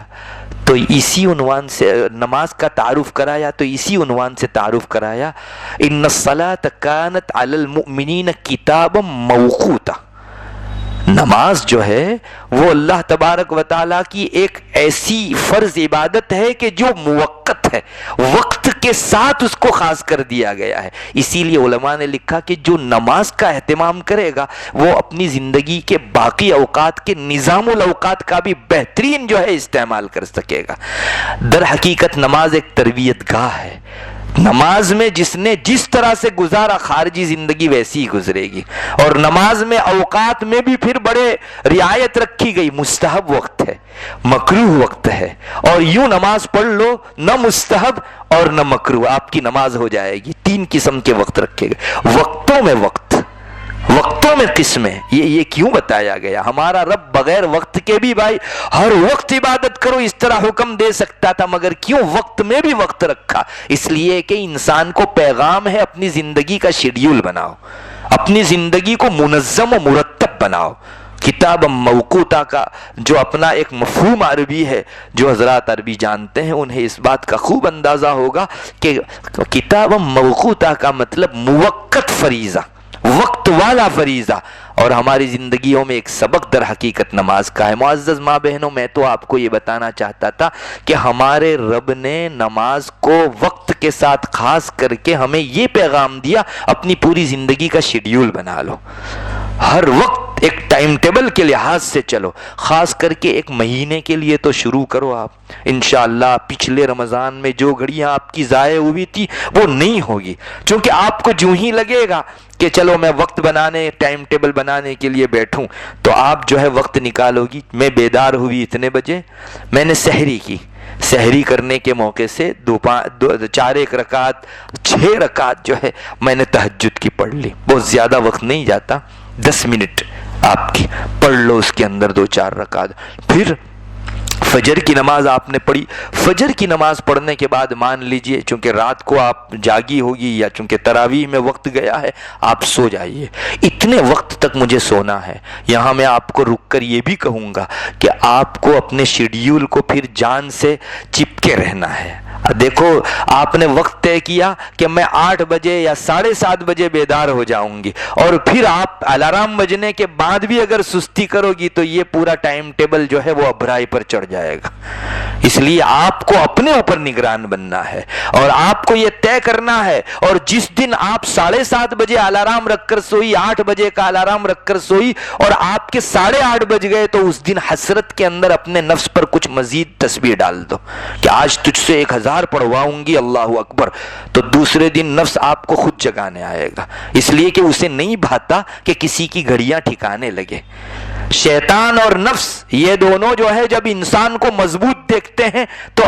تو اسی عنوان سے نماز کا تعارف کرایا، تو اسی عنوان سے تعارف کرایا، ان الصلاۃ کانت علی المؤمنین کتابا موقوتا۔ نماز جو ہے وہ اللہ تبارک و تعالیٰ کی ایک ایسی فرض عبادت ہے کہ جو موقت ہے، وقت کے ساتھ اس کو خاص کر دیا گیا ہے۔ اسی لیے علماء نے لکھا کہ جو نماز کا اہتمام کرے گا وہ اپنی زندگی کے باقی اوقات کے نظام الاوقات کا بھی بہترین جو ہے استعمال کر سکے گا۔ در حقیقت نماز ایک تربیت گاہ ہے۔ نماز میں جس نے جس طرح سے گزارا خارجی زندگی ویسی ہی گزرے گی، اور نماز میں اوقات میں بھی پھر بڑے رعایت رکھی گئی، مستحب وقت ہے، مکروہ وقت ہے، اور یوں نماز پڑھ لو نہ مستحب اور نہ مکروہ، آپ کی نماز ہو جائے گی۔ 3 قسم کے وقت رکھے گئے، وقتوں میں وقت، وقتوں میں قسمیں۔ یہ کیوں بتایا گیا؟ ہمارا رب بغیر وقت کے بھی بھائی ہر وقت عبادت کرو اس طرح حکم دے سکتا تھا، مگر کیوں وقت میں بھی وقت رکھا؟ اس لیے کہ انسان کو پیغام ہے اپنی زندگی کا شیڈیول بناؤ، اپنی زندگی کو منظم و مرتب بناؤ۔ کتاب موقوتا کا جو اپنا ایک مفہوم عربی ہے، جو حضرات عربی جانتے ہیں انہیں اس بات کا خوب اندازہ ہوگا کہ کتاب موقوتا کا مطلب موقت فریضہ، وقت والا فریضہ، اور ہماری زندگیوں میں ایک سبق در حقیقت نماز کا ہے۔ معزز ماں بہنوں، میں تو آپ کو یہ بتانا چاہتا تھا کہ ہمارے رب نے نماز کو وقت کے ساتھ خاص کر کے ہمیں یہ پیغام دیا، اپنی پوری زندگی کا شیڈیول بنا لو، ہر وقت ایک ٹائم ٹیبل کے لحاظ سے چلو، خاص کر کے ایک مہینے کے لیے تو شروع کرو آپ۔ انشاءاللہ پچھلے رمضان میں جو گھڑیاں آپ کی ضائع ہوئی تھی وہ نہیں ہوگی، چونکہ آپ کو جو ہی لگے گا کہ چلو میں وقت بنانے، ٹائم ٹیبل بنانے کے لیے بیٹھوں، تو آپ جو ہے وقت نکالو گی۔ میں بیدار ہوئی اتنے بجے، میں نے سحری کی، سحری کرنے کے موقع سے 4 رکعت 6 رکعت جو ہے میں نے تہجد کی پڑھ لی۔ بہت زیادہ وقت نہیں جاتا، 10 منٹ آپ کی پڑھ لو، اس کے اندر 2-4 رکعت۔ پھر فجر کی نماز آپ نے پڑھی۔ فجر کی نماز پڑھنے کے بعد مان لیجئے چونکہ رات کو آپ جاگی ہوگی یا چونکہ تراویح میں وقت گیا ہے، آپ سو جائیے۔ اتنے وقت تک مجھے سونا ہے۔ یہاں میں آپ کو رک کر یہ بھی کہوں گا کہ آپ کو اپنے شیڈیول کو پھر جان سے چپکے رہنا ہے، دیکھو آپ نے وقت طے کیا کہ میں 8 بجے یا 7:30 بجے بیدار ہو جاؤں گی، اور پھر آپ الارم بجنے کے بعد بھی اگر سستی کرو گی تو یہ پورا ٹائم ٹیبل جو ہے وہ ابرائی پر چڑھ جائے گا۔ اس لیے آپ کو اپنے اوپر نگران بننا ہے اور آپ کو یہ طے کرنا ہے، اور جس دن آپ 7:30 بجے الارم رکھ کر سوئی، 8 بجے کا الارم رکھ کر سوئی اور آپ کے 8:30 بج گئے، تو اس دن حسرت کے اندر اپنے نفس پر کچھ مزید تسبیح ڈال دو کہ آج تجھ سے 1000 پڑھواؤں گی، اللہ اکبر۔ تو دوسرے دن نفس آپ کو خود جگانے آئے گا، اس لیے کہ اسے نہیں بھاتا کہ کسی کی گھڑیاں ٹھکانے لگے۔ شیطان اور نفس یہ دونوں جو ہے جب انسان کو مضبوط دیکھتے ہیں تو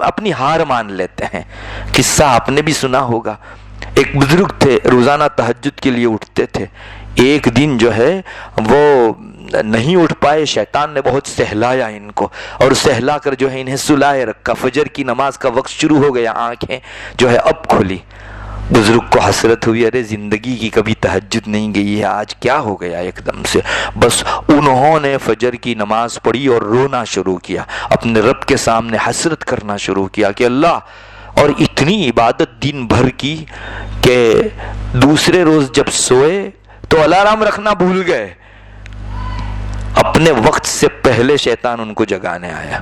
اپنی ہار مان لیتے ہیں۔ قصہ آپ نے بھی سنا ہوگا، ایک بزرگ تھے، روزانہ تہجد کے لیے اٹھتے تھے۔ ایک دن جو ہے وہ نہیں اٹھ پائے، شیطان نے بہت سہلایا ان کو، اور سہلا کر جو ہے انہیں سلائے رکھا۔ فجر کی نماز کا وقت شروع ہو گیا، آنکھیں جو ہے اب کھلی۔ بزرگ کو حسرت ہوئی، ارے زندگی کی کبھی تہجد نہیں گئی ہے، آج کیا ہو گیا ایک دم سے؟ بس انہوں نے فجر کی نماز پڑھی اور رونا شروع کیا، اپنے رب کے سامنے حسرت کرنا شروع کیا کہ اللہ، اور اتنی عبادت دن بھر کی کہ دوسرے روز جب سوئے تو الارم رکھنا بھول گئے، اپنے وقت سے پہلے شیطان ان کو جگانے آیا۔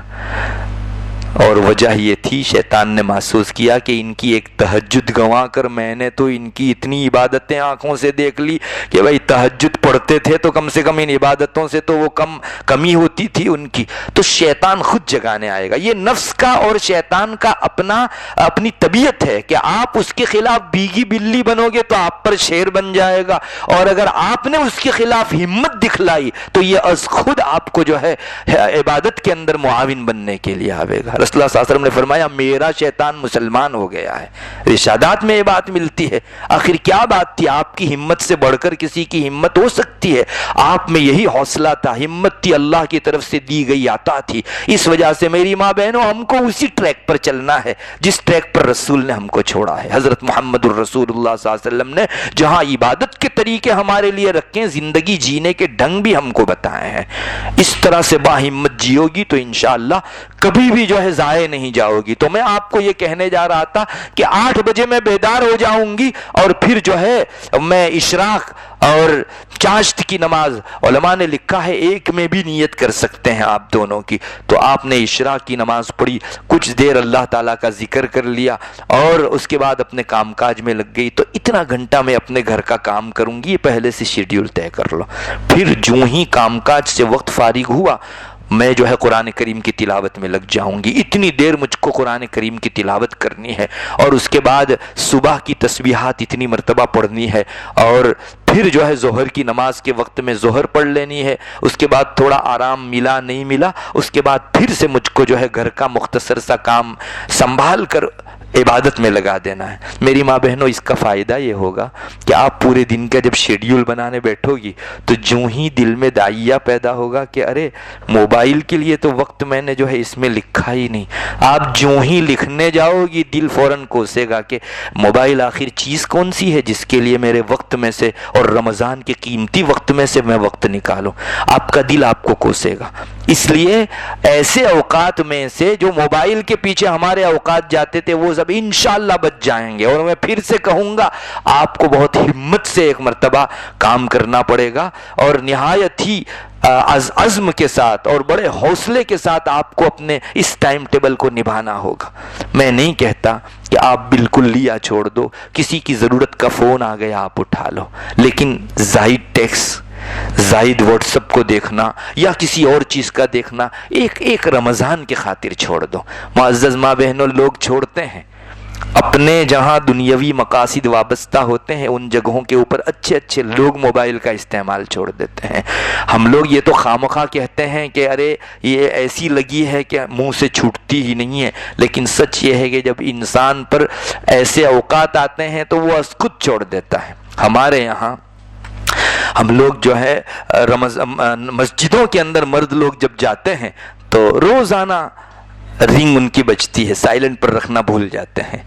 اور وجہ یہ تھی، شیطان نے محسوس کیا کہ ان کی ایک تہجد گنوا کر میں نے تو ان کی اتنی عبادتیں آنکھوں سے دیکھ لی کہ بھائی تہجد پڑھتے تھے تو کم سے کم ان عبادتوں سے تو وہ کمی ہوتی تھی ان کی، تو شیطان خود جگانے آئے گا۔ یہ نفس کا اور شیطان کا اپنی طبیعت ہے کہ آپ اس کے خلاف بھیگی بلی بنو گے تو آپ پر شیر بن جائے گا، اور اگر آپ نے اس کے خلاف ہمت دکھلائی تو یہ از خود آپ کو جو ہے عبادت کے اندر معاون بننے کے لیے آئے گا۔ رسول اللہ صلی اللہ علیہ وسلم نے فرمایا میرا شیطان مسلمان ہو گیا ہے۔ رشادات میں یہ بات ملتی ہے۔ آخر کیا بات تھی؟ آپ کی ہمت سے بڑھ کر کسی کی ہمت ہو سکتی ہے؟ آپ میں یہی حوصلہ تھا، ہمت تھی، اللہ کی طرف سے دی گئی عطا تھی۔ اس وجہ سے میری ماں بہنوں، ہم کو اسی ٹریک پر چلنا ہے جس ٹریک پر رسول نے ہم کو چھوڑا ہے۔ حضرت محمد الرسول اللہ صلی اللہ علیہ وسلم نے جہاں عبادت کے طریقے ہمارے لیے رکھے، زندگی جینے کے ڈھنگ بھی ہم کو بتائے ہیں۔ اس طرح سے با ہمت جیو گی تو انشاءاللہ کبھی بھی جو ہے ضائع نہیں جاؤ گی۔ تو میں آپ کو یہ کہنے جا رہا تھا کہ 8 بجے میں بیدار ہو جاؤں گی، اور پھر جو ہے میں اشراق اور چاشت کی نماز، علماء نے لکھا ہے ایک میں بھی نیت کر سکتے ہیں آپ دونوں کی۔ تو آپ نے اشراق کی نماز پڑھی، کچھ دیر اللہ تعالیٰ کا ذکر کر لیا، اور اس کے بعد اپنے کام کاج میں لگ گئی۔ تو اتنا گھنٹہ میں اپنے گھر کا کام کروں گی، یہ پہلے سے شیڈیول طے کر لو۔ پھر جو ہی کام کاج سے وقت فارغ ہوا، میں جو ہے قرآن کریم کی تلاوت میں لگ جاؤں گی۔ اتنی دیر مجھ کو قرآن کریم کی تلاوت کرنی ہے، اور اس کے بعد صبح کی تسبیحات اتنی مرتبہ پڑھنی ہے، اور پھر جو ہے ظہر کی نماز کے وقت میں ظہر پڑھ لینی ہے۔ اس کے بعد تھوڑا آرام ملا نہیں ملا، اس کے بعد پھر سے مجھ کو جو ہے گھر کا مختصر سا کام سنبھال کر عبادت میں لگا دینا ہے۔ میری ماں بہنوں، اس کا فائدہ یہ ہوگا کہ آپ پورے دن کا جب شیڈیول بنانے بیٹھو گی تو جو ہی دل میں دائیا پیدا ہوگا کہ ارے موبائل کے لیے تو وقت میں نے جو ہے اس میں لکھا ہی نہیں، آپ جو ہی لکھنے جاؤ گی دل فوراً کوسے گا کہ موبائل آخر چیز کون سی ہے جس کے لیے میرے وقت میں سے اور رمضان کے قیمتی وقت میں سے میں وقت نکالوں۔ آپ کا دل آپ کو کوسے گا۔ اس لیے ایسے اوقات میں سے جو موبائل کے پیچھے ہمارے اوقات جاتے تھے وہ سب انشاءاللہ بچ جائیں گے، اور میں پھر سے کہوں گا آپ کو بہت ہمت سے ایک مرتبہ کام کرنا پڑے گا، اور نہایت ہی عزم کے ساتھ اور بڑے حوصلے کے ساتھ آپ کو اپنے اس ٹائم ٹیبل کو نبھانا ہوگا۔ میں نہیں کہتا کہ آپ بالکل لیا چھوڑ دو، کسی کی ضرورت کا فون آ گیا آپ اٹھا لو، لیکن زائد ٹیکس، زائد واٹس ایپ کو دیکھنا یا کسی اور چیز کا دیکھنا ایک رمضان کے خاطر چھوڑ دو۔ معزز ماں بہنوں، لوگ چھوڑتے ہیں اپنے جہاں دنیاوی مقاصد وابستہ ہوتے ہیں، ان جگہوں کے اوپر اچھے لوگ موبائل کا استعمال چھوڑ دیتے ہیں۔ ہم لوگ یہ تو خامخواہ کہتے ہیں کہ ارے یہ ایسی لگی ہے کہ منہ سے چھوٹتی ہی نہیں ہے، لیکن سچ یہ ہے کہ جب انسان پر ایسے اوقات آتے ہیں تو وہ خود چھوڑ دیتا ہے۔ ہمارے یہاں ہم لوگ جو ہے مسجدوں کے اندر مرد لوگ جب جاتے ہیں تو روزانہ رنگ ان کی بجتی ہے، سائلنٹ پر رکھنا بھول جاتے ہیں۔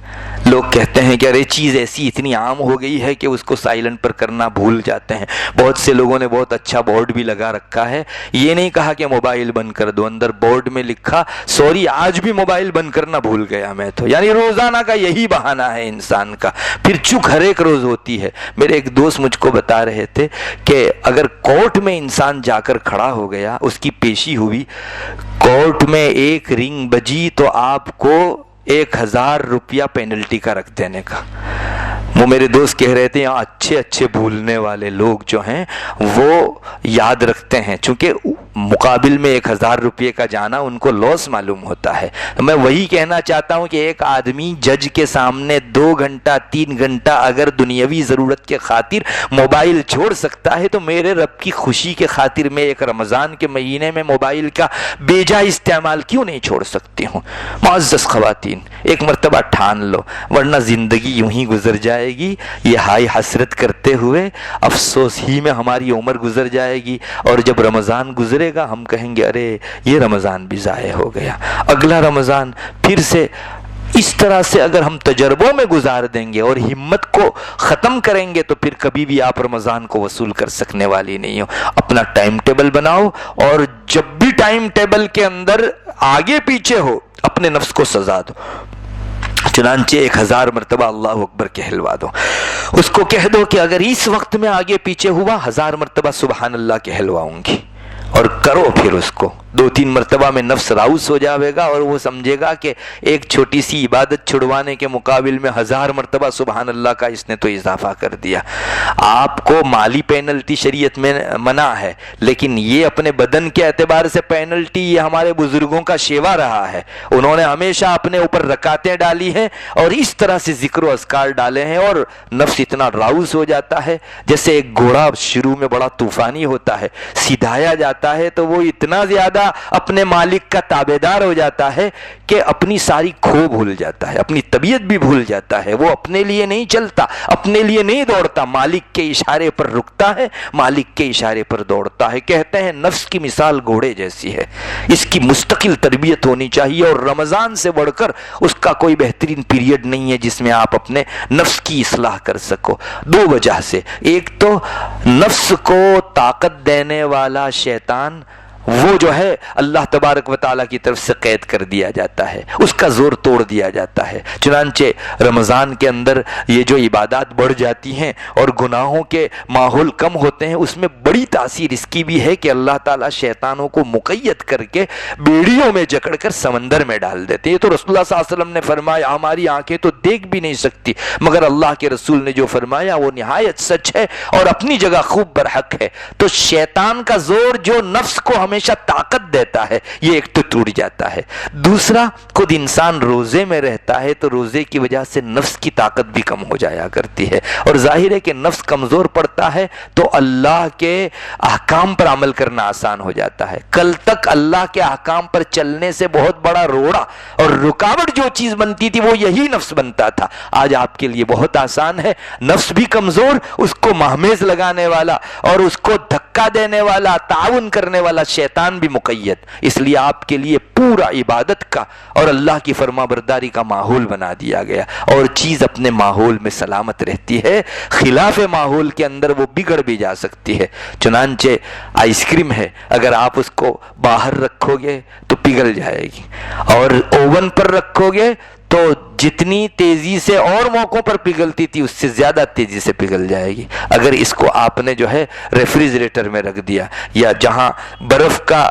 لوگ کہتے ہیں کہ ارے چیز ایسی اتنی عام ہو گئی ہے کہ اس کو سائلنٹ پر کرنا بھول جاتے ہیں۔ بہت سے لوگوں نے بہت اچھا بورڈ بھی لگا رکھا ہے، یہ نہیں کہا کہ موبائل بند کر دو، اندر بورڈ میں لکھا سوری آج بھی موبائل بند کرنا بھول گیا میں تو۔ یعنی روزانہ کا یہی بہانہ ہے انسان کا، پھر چک ہر ایک روز ہوتی ہے۔ میرے ایک دوست مجھ کو بتا رہے تھے کہ اگر کورٹ میں انسان جا کر کھڑا ہو گیا، اس کی پیشی ہوئی، کورٹ میں ایک رنگ بجی تو آپ کو 1000 روپیہ پینلٹی کا رکھ دینے کا۔ وہ میرے دوست کہہ رہے تھے یہاں اچھے اچھے بھولنے والے لوگ جو ہیں وہ یاد رکھتے ہیں، چونکہ مقابل میں 1000 روپے کا جانا ان کو لاس معلوم ہوتا ہے۔ میں وہی کہنا چاہتا ہوں کہ ایک آدمی جج کے سامنے 2 گھنٹہ 3 گھنٹہ اگر دنیاوی ضرورت کے خاطر موبائل چھوڑ سکتا ہے تو میرے رب کی خوشی کے خاطر میں ایک رمضان کے مہینے میں موبائل کا بیجا استعمال کیوں نہیں چھوڑ سکتی ہوں؟ معزز خواتین، ایک مرتبہ ٹھان لو، ورنہ زندگی یوں ہی گزر جائے گی، یہ ہائی حسرت کرتے ہوئے افسوس ہی میں ہماری عمر گزر جائے گی، اور جب رمضان گزرے گا ہم کہیں گے ارے یہ رمضان بھی ضائع ہو گیا، اگلا رمضان پھر سے۔ اس طرح سے اگر ہم تجربوں میں گزار دیں گے اور ہمت کو ختم کریں گے تو پھر کبھی بھی آپ رمضان کو وصول کر سکنے والی نہیں ہو۔ اپنا ٹائم ٹیبل بناؤ، اور جب بھی ٹائم ٹیبل کے اندر آگے پیچھے ہو اپنے نفس کو سزا دو، چنانچہ 1000 مرتبہ اللہ اکبر کہلوا دو، اس کو کہہ دو کہ اگر اس وقت میں آگے پیچھے ہوا 1000 مرتبہ سبحان اللہ کہلواؤں گی، اور کرو پھر اس کو 2-3 مرتبہ میں نفس راؤس ہو جاوے گا، اور وہ سمجھے گا کہ ایک چھوٹی سی عبادت چھڑوانے کے مقابل میں 1000 مرتبہ سبحان اللہ کا اس نے تو اضافہ کر دیا۔ آپ کو مالی پینلٹی شریعت میں منع ہے، لیکن یہ اپنے بدن کے اعتبار سے پینلٹی یہ ہمارے بزرگوں کا شیوا رہا ہے، انہوں نے ہمیشہ اپنے اوپر رکعتیں ڈالی ہیں اور اس طرح سے ذکر و اذکار ڈالے ہیں، اور نفس اتنا راؤس ہو جاتا ہے جیسے ایک گھوڑا شروع میں بڑا طوفانی ہوتا ہے، سدھایا جاتا ہے تو وہ اتنا زیادہ اپنے مالک کا تابعدار ہو جاتا ہے کہ اپنی ساری کھو بھول جاتا ہے، اپنی طبیعت بھی بھول جاتا ہے، وہ اپنے لیے نہیں چلتا، اپنے لیے نہیں دوڑتا، مالک کے اشارے پر رکتا ہے، مالک کے اشارے پر دوڑتا ہے۔ کہتے ہیں نفس کی مثال گھوڑے جیسی ہے، اس کی مستقل تربیت ہونی چاہیے، اور رمضان سے بڑھ کر اس کا کوئی بہترین پیریڈ نہیں ہے جس میں آپ اپنے نفس کی اصلاح کر سکو۔ 2 وجہ سے، ایک تو نفس کو طاقت دینے والا شیطان وہ جو ہے اللہ تبارک و تعالیٰ کی طرف سے قید کر دیا جاتا ہے، اس کا زور توڑ دیا جاتا ہے، چنانچہ رمضان کے اندر یہ جو عبادات بڑھ جاتی ہیں اور گناہوں کے ماحول کم ہوتے ہیں، اس میں بڑی تاثیر اس کی بھی ہے کہ اللہ تعالیٰ شیطانوں کو مقید کر کے بیڑیوں میں جکڑ کر سمندر میں ڈال دیتے ہیں۔ یہ تو رسول اللہ صلی اللہ علیہ وسلم نے فرمایا، ہماری آنکھیں تو دیکھ بھی نہیں سکتی، مگر اللہ کے رسول نے جو فرمایا وہ نہایت سچ ہے اور اپنی جگہ خوب برحق ہے۔ تو شیطان کا زور جو نفس کو ہمیشہ طاقت دیتا ہے، یہ ایک تو ٹوٹ جاتا ہے، دوسرا خود انسان روزے میں رہتا ہے تو روزے کی وجہ سے نفس کی طاقت بھی کم ہو جایا کرتی ہے، اور ظاہر ہے کہ نفس کمزور پڑتا ہے تو اللہ کے احکام پر عمل کرنا آسان ہو جاتا ہے۔ کل تک اللہ کے احکام پر چلنے سے بہت بڑا روڑا اور رکاوٹ جو چیز بنتی تھی وہ یہی نفس بنتا تھا، آج آپ کے لیے بہت آسان ہے، نفس بھی کمزور، اس کو مہمیز لگانے والا اور اس کو دھکا دینے والا، تعاون کرنے والا شیطان بھی مقید، اس لیے آپ کے لیے پورا عبادت کا اور اللہ کی فرما برداری کا ماحول بنا دیا گیا، اور چیز اپنے ماحول میں سلامت رہتی ہے، خلاف ماحول کے اندر وہ بگڑ بھی جا سکتی ہے۔ چنانچہ آئس کریم ہے، اگر آپ اس کو باہر رکھو گے تو پگھل جائے گی، اور اوون پر رکھو گے تو جتنی تیزی سے اور موقعوں پر پگھلتی تھی اس سے زیادہ تیزی سے پگھل جائے گی۔ اگر اس کو آپ نے جو ہے ریفریجریٹر میں رکھ دیا یا جہاں برف کا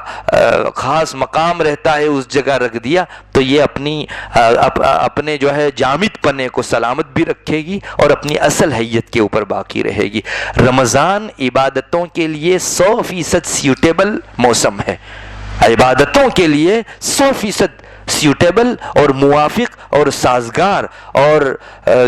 خاص مقام رہتا ہے اس جگہ رکھ دیا تو یہ اپنے جو ہے جامد پنے کو سلامت بھی رکھے گی اور اپنی اصل حیت کے اوپر باقی رہے گی۔ رمضان عبادتوں کے لیے 100% سیوٹیبل موسم ہے، عبادتوں کے لیے 100% سیوٹیبل اور موافق اور سازگار اور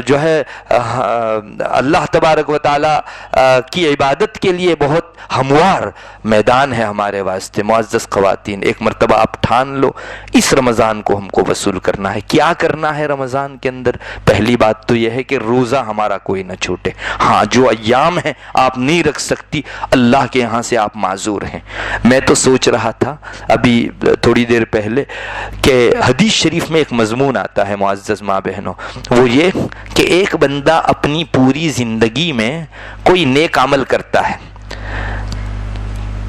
جو ہے اللہ تبارک و تعالی کی عبادت کے لیے بہت ہموار میدان ہے ہمارے واسطے۔ معزز خواتین، ایک مرتبہ آپ ٹھان لو اس رمضان کو ہم کو وصول کرنا ہے۔ کیا کرنا ہے رمضان کے اندر؟ پہلی بات تو یہ ہے کہ روزہ ہمارا کوئی نہ چھوٹے، ہاں جو ایام ہیں آپ نہیں رکھ سکتی، اللہ کے یہاں سے آپ معذور ہیں۔ میں تو سوچ رہا تھا ابھی تھوڑی دیر پہلے کہ حدیث شریف میں ایک مضمون آتا ہے معزز ماں بہنوں، وہ یہ کہ ایک بندہ اپنی پوری زندگی میں کوئی نیک عمل کرتا ہے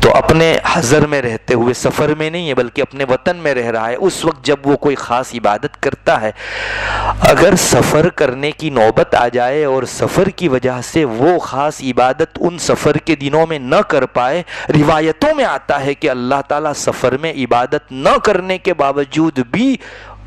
تو اپنے حضر میں رہتے ہوئے، سفر میں نہیں ہے بلکہ اپنے وطن میں رہ رہا ہے، اس وقت جب وہ کوئی خاص عبادت کرتا ہے، اگر سفر کرنے کی نوبت آ جائے اور سفر کی وجہ سے وہ خاص عبادت ان سفر کے دنوں میں نہ کر پائے، روایتوں میں آتا ہے کہ اللہ تعالیٰ سفر میں عبادت نہ کرنے کے باوجود بھی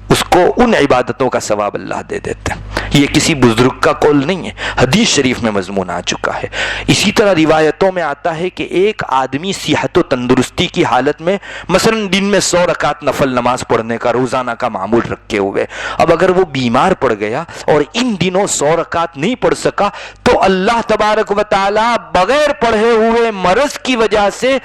اس کو ان عبادتوں کا ثواب اللہ دے دیتے ہیں۔ یہ کسی بزرگ کا قول نہیں ہے، حدیث شریف میں مضمون آ چکا ہے۔ اسی طرح روایتوں میں آتا ہے کہ ایک آدمی صحت و تندرستی کی حالت میں مثلا دن میں 100 رکعت نفل نماز پڑھنے کا روزانہ کا معمول رکھے ہوئے، اب اگر وہ بیمار پڑ گیا اور ان دنوں 100 رکعت نہیں پڑھ سکا تو اللہ تبارک و تعالی بغیر پڑھے ہوئے مرض کی وجہ سے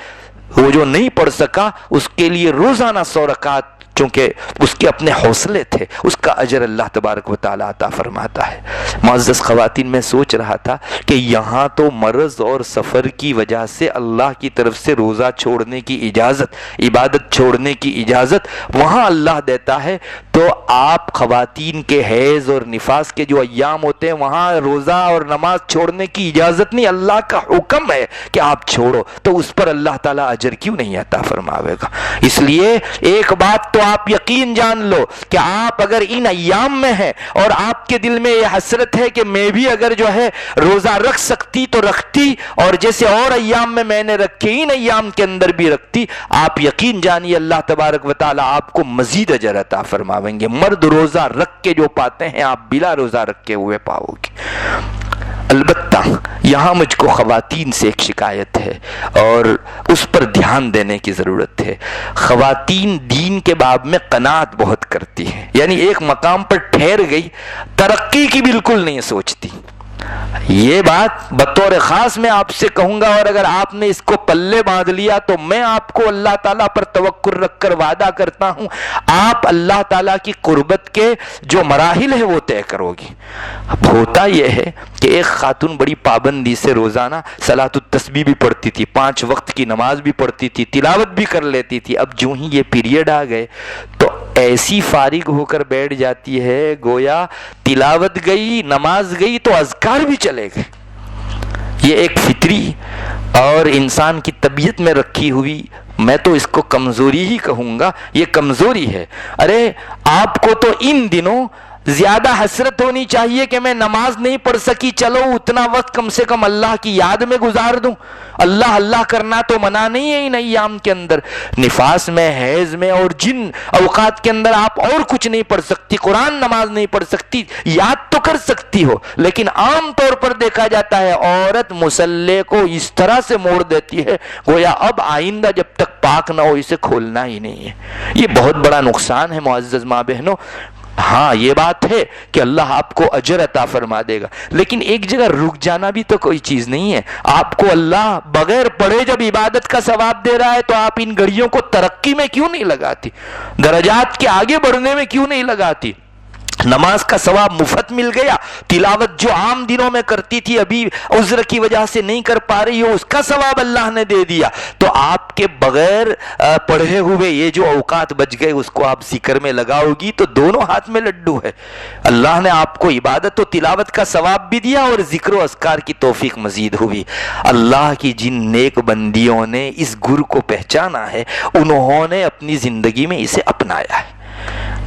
وہ جو نہیں پڑھ سکا اس کے لیے روزانہ 100 رکعت، چونکہ اس کے اپنے حوصلے تھے، اس کا اجر اللہ تبارک و تعالیٰ عطا فرماتا ہے۔ معزز خواتین، میں سوچ رہا تھا کہ یہاں تو مرض اور سفر کی وجہ سے اللہ کی طرف سے روزہ چھوڑنے کی اجازت، عبادت چھوڑنے کی اجازت وہاں اللہ دیتا ہے، تو آپ خواتین کے حیض اور نفاس کے جو ایام ہوتے ہیں وہاں روزہ اور نماز چھوڑنے کی اجازت نہیں، اللہ کا حکم ہے کہ آپ چھوڑو، تو اس پر اللہ تعالیٰ اجر کیوں نہیں عطا فرماوے گا؟ اس لیے ایک بات تو آپ یقین جان لو کہ آپ اگر ان ایام میں ہیں اور آپ کے دل میں یہ حسرت ہے کہ میں بھی اگر جو ہے روزہ رکھ سکتی تو رکھتی، اور جیسے اور ایام میں نے رکھے ان ایام کے اندر بھی رکھتی، آپ یقین جانیے اللہ تبارک و تعالی آپ کو مزید اجر عطا فرماویں گے۔ مرد روزہ رکھ کے جو پاتے ہیں آپ بلا روزہ رکھے ہوئے پاؤ گے۔ البتہ یہاں مجھ کو خواتین سے ایک شکایت ہے اور اس پر دھیان دینے کی ضرورت ہے۔ خواتین دین کے باب میں قناعت بہت کرتی ہیں، یعنی ایک مقام پر ٹھہر گئی، ترقی کی بالکل نہیں سوچتی۔ یہ بات بطور خاص میں آپ سے کہوں گا، اور اگر آپ نے اس کو پلے باندھ لیا تو میں آپ کو اللہ تعالیٰ پر توکل رکھ کر وعدہ کرتا ہوں آپ اللہ تعالیٰ کی قربت کے جو مراحل ہیں وہ طے کرو گی۔ اب ہوتا یہ ہے کہ ایک خاتون بڑی پابندی سے روزانہ صلاۃ التسبیح بھی پڑھتی تھی، 5 وقت کی نماز بھی پڑھتی تھی، تلاوت بھی کر لیتی تھی، اب جو ہی یہ پیریڈ آ گئے تو ایسی فارغ ہو کر بیٹھ جاتی ہے گویا تلاوت گئی، نماز گئی تو اذکار بھی چلے گئے۔ یہ ایک فطری اور انسان کی طبیعت میں رکھی ہوئی، میں تو اس کو کمزوری ہی کہوں گا، یہ کمزوری ہے۔ ارے آپ کو تو ان دنوں زیادہ حسرت ہونی چاہیے کہ میں نماز نہیں پڑھ سکی، چلو اتنا وقت کم سے کم اللہ کی یاد میں گزار دوں۔ اللہ اللہ کرنا تو منع نہیں ہے ان ایام کے اندر، نفاس میں، حیض میں اور جن اوقات کے اندر آپ اور کچھ نہیں پڑھ سکتی، قرآن نماز نہیں پڑھ سکتی، یاد تو کر سکتی ہو، لیکن عام طور پر دیکھا جاتا ہے عورت مصلے کو اس طرح سے موڑ دیتی ہے گویا اب آئندہ جب تک پاک نہ ہو اسے کھولنا ہی نہیں ہے۔ یہ بہت بڑا نقصان ہے معزز ماں بہنوں۔ ہاں یہ بات ہے کہ اللہ آپ کو اجر عطا فرما دے گا، لیکن ایک جگہ رک جانا بھی تو کوئی چیز نہیں ہے۔ آپ کو اللہ بغیر پڑھے جب عبادت کا ثواب دے رہا ہے تو آپ ان گھڑیوں کو ترقی میں کیوں نہیں لگاتی، درجات کے آگے بڑھنے میں کیوں نہیں لگاتی؟ نماز کا ثواب مفت مل گیا، تلاوت جو عام دنوں میں کرتی تھی ابھی عذر کی وجہ سے نہیں کر پا رہی ہو اس کا ثواب اللہ نے دے دیا، تو آپ کے بغیر پڑھے ہوئے یہ جو اوقات بچ گئے اس کو آپ ذکر میں لگاؤ گی تو دونوں ہاتھ میں لڈو ہے۔ اللہ نے آپ کو عبادت و تلاوت کا ثواب بھی دیا اور ذکر و اذکار کی توفیق مزید ہوئی۔ اللہ کی جن نیک بندیوں نے اس گر کو پہچانا ہے انہوں نے اپنی زندگی میں اسے اپنایا ہے۔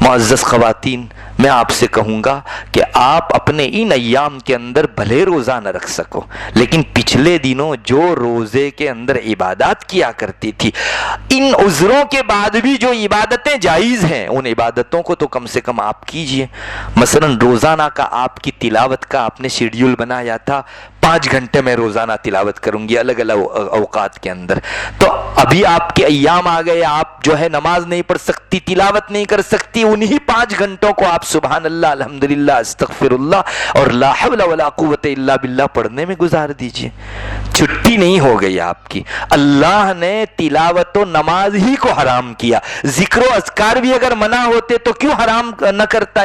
معزز خواتین، میں آپ سے کہوں گا کہ آپ اپنے ان ایام کے اندر بھلے روزہ نہ رکھ سکو، لیکن پچھلے دنوں جو روزے کے اندر عبادات کیا کرتی تھی، ان عذروں کے بعد بھی جو عبادتیں جائز ہیں ان عبادتوں کو تو کم سے کم آپ کیجئے۔ مثلا روزانہ کا آپ کی تلاوت کا آپ نے شیڈیول بنایا تھا، 5 گھنٹے میں روزانہ تلاوت کروں گی الگ الگ اوقات کے اندر، تو ابھی آپ کے ایام آ گئے، آپ جو ہے نماز نہیں پڑھ سکتی، تلاوت نہیں کر سکتی، انہی 5 گھنٹوں کو آپ سبحان اللہ، الحمدللہ، استغفر اللہ اور لا حول ولا قوت الا باللہ پڑھنے میں گزار دیجئے۔ چھٹی نہیں ہو گئی آپ کی۔ اللہ نے تلاوت و نماز ہی کو حرام کیا، ذکر و اذکار بھی اگر منع ہوتے تو کیوں حرام نہ کرتا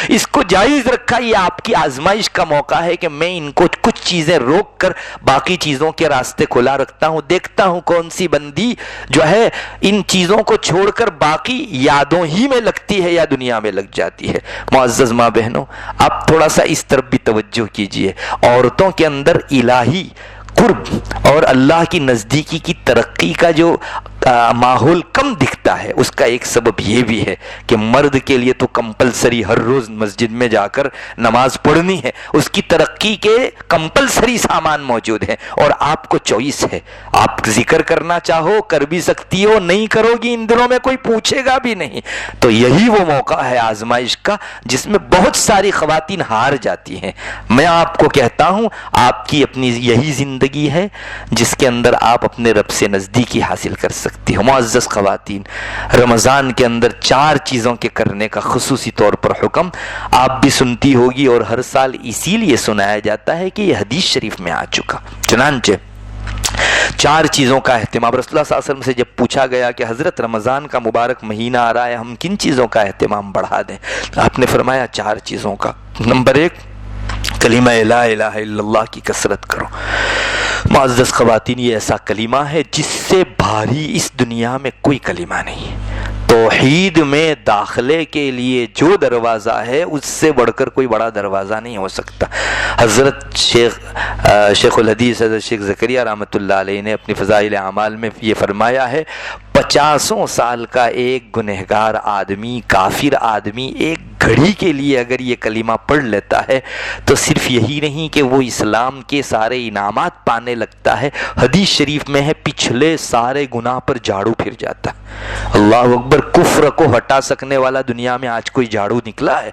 اس کو جائز رکھا۔ یہ آپ کی آزمائش کا موقع ہے کہ میں ان کو کچھ چیز چیزیں روک کر باقی چیزوں کے راستے کھلا رکھتا ہوں. دیکھتا ہوں کون سی بندی جو ہے ان چیزوں کو چھوڑ کر باقی یادوں ہی میں لگتی ہے یا دنیا میں لگ جاتی ہے. معزز ماں بہنوں، آپ تھوڑا سا اس طرف بھی توجہ کیجئے. عورتوں کے اندر الہی قرب اور اللہ کی نزدیکی کی ترقی کا جو ماحول کم دکھتا ہے، اس کا ایک سبب یہ بھی ہے کہ مرد کے لیے تو کمپلسری ہر روز مسجد میں جا کر نماز پڑھنی ہے، اس کی ترقی کے کمپلسری سامان موجود ہیں، اور آپ کو چوائس ہے. آپ ذکر کرنا چاہو کر بھی سکتی ہو، نہیں کرو گی ان دنوں میں کوئی پوچھے گا بھی نہیں. تو یہی وہ موقع ہے آزمائش کا جس میں بہت ساری خواتین ہار جاتی ہیں. میں آپ کو کہتا ہوں آپ کی اپنی یہی زندگی ہے جس کے اندر آپ اپنے رب سے نزدیکی حاصل کر سکتے ہو. معزز خواتین، رمضان کے اندر 4 چیزوں کے کرنے کا خصوصی طور پر حکم آپ بھی سنتی ہوگی، اور ہر سال اسی لیے سنایا جاتا ہے کہ یہ حدیث شریف میں آ چکا. چنانچہ 4 چیزوں کا اہتمام رسول اللہ صلی اللہ علیہ وسلم سے جب پوچھا گیا کہ حضرت رمضان کا مبارک مہینہ آ رہا ہے، ہم کن چیزوں کا اہتمام بڑھا دیں؟ آپ نے فرمایا 4 چیزوں کا. نمبر 1، کلمہ لا الہ الا اللہ کی کثرت کرو. معزز خواتین، یہ ایسا کلمہ ہے جس سے بھاری اس دنیا میں کوئی کلمہ نہیں. توحید میں داخلے کے لیے جو دروازہ ہے اس سے بڑھ کر کوئی بڑا دروازہ نہیں ہو سکتا. حضرت شیخ الحدیث حضرت شیخ زکریا رحمۃ اللہ علیہ نے اپنی فضائل اعمال میں یہ فرمایا ہے، 50 سال کا ایک گنہگار آدمی، کافر آدمی، ایک گھڑی کے لیے اگر یہ کلمہ پڑھ لیتا ہے تو صرف یہی نہیں کہ وہ اسلام کے سارے انعامات پانے لگتا ہے، حدیث شریف میں ہے پچھلے سارے گناہ پر جھاڑو پھر جاتا. اللہ اکبر! کفر کو ہٹا سکنے والا دنیا میں آج کوئی جھاڑو نکلا ہے؟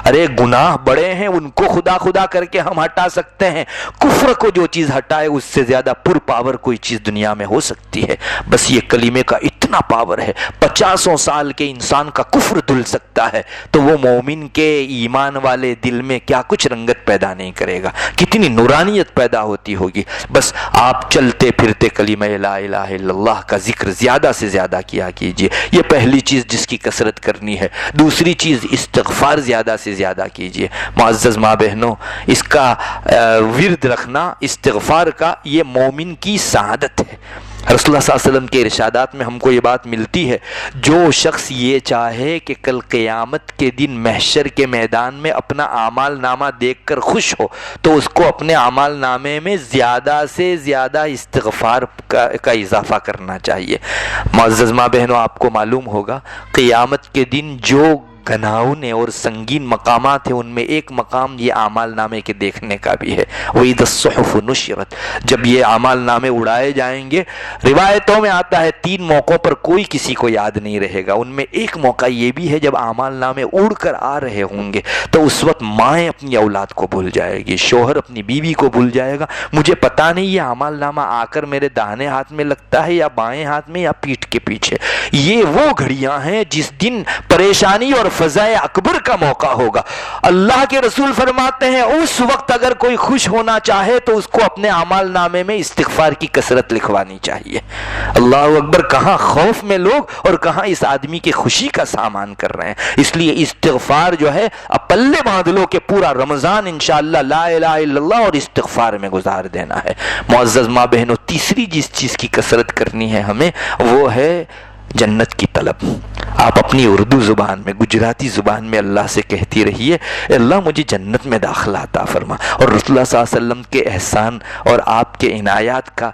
ارے گناہ بڑے ہیں، ان کو خدا خدا کر کے ہم ہٹا سکتے ہیں. کفر کو جو چیز ہٹائے اس سے زیادہ پر پاور کوئی چیز دنیا میں ہو سکتی ہے. بس یہ کلمے کا اتنا پاور ہے، 50 سال کے انسان کا کفر دھل سکتا ہے تو وہ مومن کے ایمان والے دل میں کیا کچھ رنگت پیدا نہیں کرے گا، کتنی نورانیت پیدا ہوتی ہوگی. بس آپ چلتے پھرتے کلمہ لا الہ الا اللہ کا ذکر زیادہ سے زیادہ کیا کیجئے. یہ پہلی چیز جس کی کثرت کرنی ہے. دوسری چیز استغفار زیادہ سے زیادہ کیجئے. معزز ماں بہنوں، اس کا ورد رکھنا استغفار کا یہ مومن کی سعادت ہے. رسول اللہ صلی اللہ علیہ وسلم کے ارشادات میں ہم کو یہ بات ملتی ہے، جو شخص یہ چاہے کہ کل قیامت کے دن محشر کے میدان میں اپنا اعمال نامہ دیکھ کر خوش ہو تو اس کو اپنے اعمال نامے میں زیادہ سے زیادہ استغفار کا اضافہ کرنا چاہیے. معزز ماں بہنوں، آپ کو معلوم ہوگا قیامت کے دن جو گناؤنے اور سنگین مقامات ہیں ان میں ایک مقام یہ اعمال نامے کے دیکھنے کا بھی ہے. وَإِذَا الصُّحُفُ نُشِرَتْ، جب یہ اعمال نامے اڑائے جائیں گے، روایتوں میں آتا ہے 3 موقعوں پر کوئی کسی کو یاد نہیں رہے گا. ان میں ایک موقع یہ بھی ہے جب اعمال نامے اڑ کر آ رہے ہوں گے تو اس وقت مائیں اپنی اولاد کو بھول جائے گی، شوہر اپنی بیوی کو بھول جائے گا. مجھے پتہ نہیں یہ اعمال نامہ آ کر میرے داہنے ہاتھ میں لگتا ہے یا بائیں ہاتھ میں یا پیٹھ کے پیچھے. یہ وہ گھڑیاں ہیں جس دن پریشانی اور فضائے اکبر کا موقع ہوگا. اللہ کے رسول فرماتے ہیں اس وقت اگر کوئی خوش ہونا چاہے تو اس کو اپنے اعمال نامے میں استغفار کی کثرت لکھوانی چاہیے. اللہ اکبر! کہاں خوف میں لوگ اور کہاں اس آدمی کی خوشی کا سامان کر رہے ہیں. اس لیے استغفار جو ہے اب پلے باندھ لو کہ پورا رمضان انشاءاللہ لا الہ الا اللہ اور استغفار میں گزار دینا ہے. معزز ماں بہنوں، تیسری جس چیز کی کثرت کرنی ہے ہمیں وہ ہے جنت کی طلب. آپ اپنی اردو زبان میں، گجراتی زبان میں اللہ سے کہتی رہیے، اللہ مجھے جنت میں داخلہ عطا فرما. اور رسول اللہ صلی اللہ علیہ وسلم کے احسان اور آپ کے عنایات کا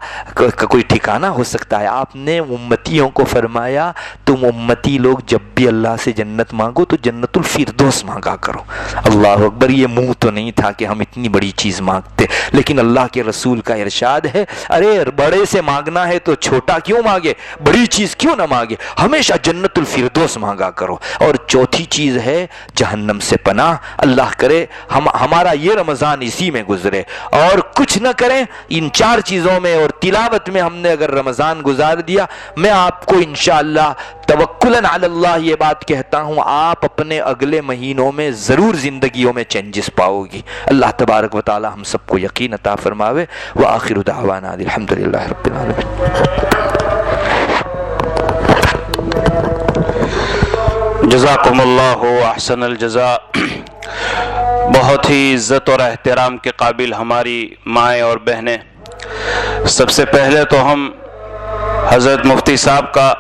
کوئی ٹھکانہ ہو سکتا ہے؟ آپ نے امتیوں کو فرمایا تم امتی لوگ جب بھی اللہ سے جنت مانگو تو جنت الفردوس مانگا کرو. اللہ اکبر! یہ منہ تو نہیں تھا کہ ہم اتنی بڑی چیز مانگتے، لیکن اللہ کے رسول کا ارشاد ہے ارے بڑے سے مانگنا ہے تو چھوٹا کیوں مانگے، بڑی چیز کیوں نہ مانگے، ہمیشہ جنت الفردوس مانگا کرو. اور چوتھی چیز ہے جہنم سے پناہ. اللہ کرے ہمارا یہ رمضان اسی میں گزرے اور کچھ نہ کریں. ان 4 چیزوں میں اور تلاوت میں ہم نے اگر رمضان گزار دیا، میں آپ کو انشاءاللہ توکلاً علی اللہ یہ بات کہتا ہوں، آپ اپنے اگلے مہینوں میں ضرور زندگیوں میں چینجز پاؤ گی. اللہ تبارک و تعالی ہم سب کو یقین عطا فرماوے. وآخر دعوانا الحمدللہ رب العالمین. جزاکم اللہ احسن الجزاء. بہت ہی عزت اور احترام کے قابل ہماری مائیں اور بہنیں، سب سے پہلے تو ہم حضرت مفتی صاحب کا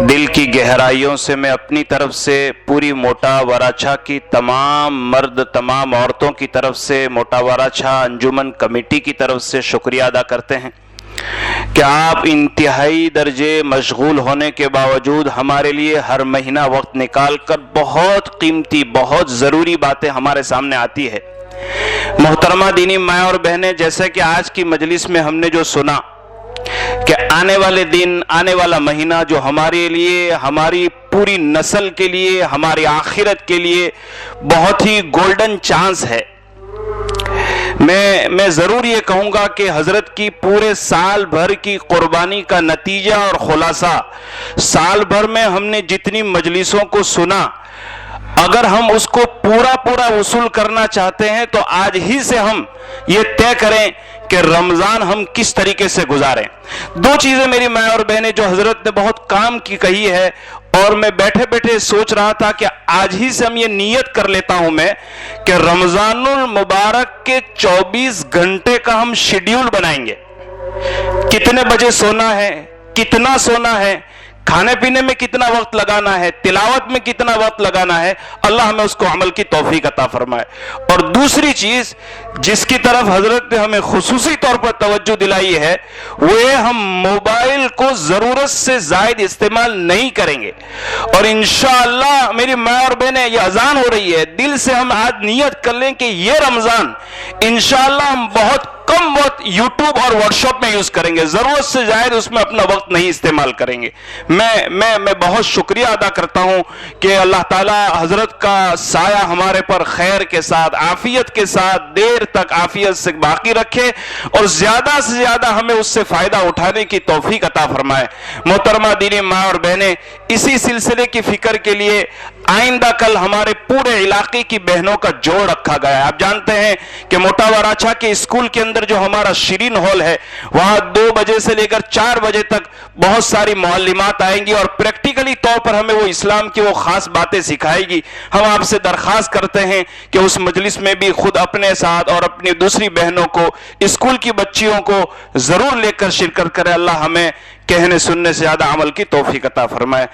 دل کی گہرائیوں سے میں اپنی طرف سے پوری موٹا وراچھا کی تمام مرد تمام عورتوں کی طرف سے موٹا وراچھا انجمن کمیٹی کی طرف سے شکریہ ادا کرتے ہیں کہ آپ انتہائی درجے مشغول ہونے کے باوجود ہمارے لیے ہر مہینہ وقت نکال کر بہت قیمتی بہت ضروری باتیں ہمارے سامنے آتی ہے۔ محترمہ دینی مائیں اور بہنیں، جیسے کہ آج کی مجلس میں ہم نے جو سنا کہ آنے والے دن آنے والا مہینہ جو ہمارے لیے ہماری پوری نسل کے لیے ہماری آخرت کے لیے بہت ہی گولڈن چانس ہے، میں ضرور یہ کہوں گا کہ حضرت کی پورے سال بھر کی قربانی کا نتیجہ اور خلاصہ سال بھر میں ہم نے جتنی مجلسوں کو سنا، اگر ہم اس کو پورا وصول کرنا چاہتے ہیں تو آج ہی سے ہم یہ طے کریں کہ رمضان ہم کس طریقے سے گزاریں۔ دو چیزیں میری ماں اور بہنیں جو حضرت نے بہت کام کی کہی ہے، اور میں بیٹھے بیٹھے سوچ رہا تھا کہ آج ہی سے ہم یہ نیت کر لیتا ہوں میں کہ رمضان المبارک کے 24 گھنٹے کا ہم شیڈیول بنائیں گے، کتنے بجے سونا ہے، کتنا سونا ہے، کھانے پینے میں کتنا وقت لگانا ہے، تلاوت میں کتنا وقت لگانا ہے، اللہ ہمیں اس کو عمل کی توفیق عطا فرمائے۔ اور دوسری چیز جس کی طرف حضرت نے ہمیں خصوصی طور پر توجہ دلائی ہے وہ ہے ہم موبائل کو ضرورت سے زائد استعمال نہیں کریں گے، اور انشاءاللہ میری ماں اور بہنیں یہ اذان ہو رہی ہے، دل سے ہم آج نیت کر لیں کہ یہ رمضان انشاءاللہ ہم بہت کم وقت یوٹیوب اور واٹس ایپ میں یوز کریں گے، ضرورت سے زائد اس میں اپنا وقت نہیں استعمال کریں گے۔ میں بہت شکریہ ادا کرتا ہوں کہ اللہ تعالی حضرت کا سایہ ہمارے پر خیر کے ساتھ عافیت کے ساتھ دیر تک عافیت سے باقی رکھے اور زیادہ سے زیادہ ہمیں اس سے فائدہ اٹھانے کی توفیق عطا فرمائے۔ محترمہ دینی ماں اور بہنیں، اسی سلسلے کی فکر کے لیے آئندہ کل ہمارے پورے علاقے کی بہنوں کا جوڑ رکھا گیا ہے۔ آپ جانتے ہیں کہ موٹا وراچھا کے اسکول کے اندر جو ہمارا شیرین ہال ہے وہاں 2 بجے سے لے کر 4 بجے تک بہت ساری معلمات آئیں گی اور پریکٹیکلی طور پر ہمیں وہ اسلام کی وہ خاص باتیں سکھائے گی۔ ہم آپ سے درخواست کرتے ہیں کہ اس مجلس میں بھی خود اپنے ساتھ اور اپنی دوسری بہنوں کو، اسکول کی بچیوں کو ضرور لے کر شرکت کرے۔ اللہ ہمیں کہنے سننے سے زیادہ عمل کی توفیق عطا فرمائے۔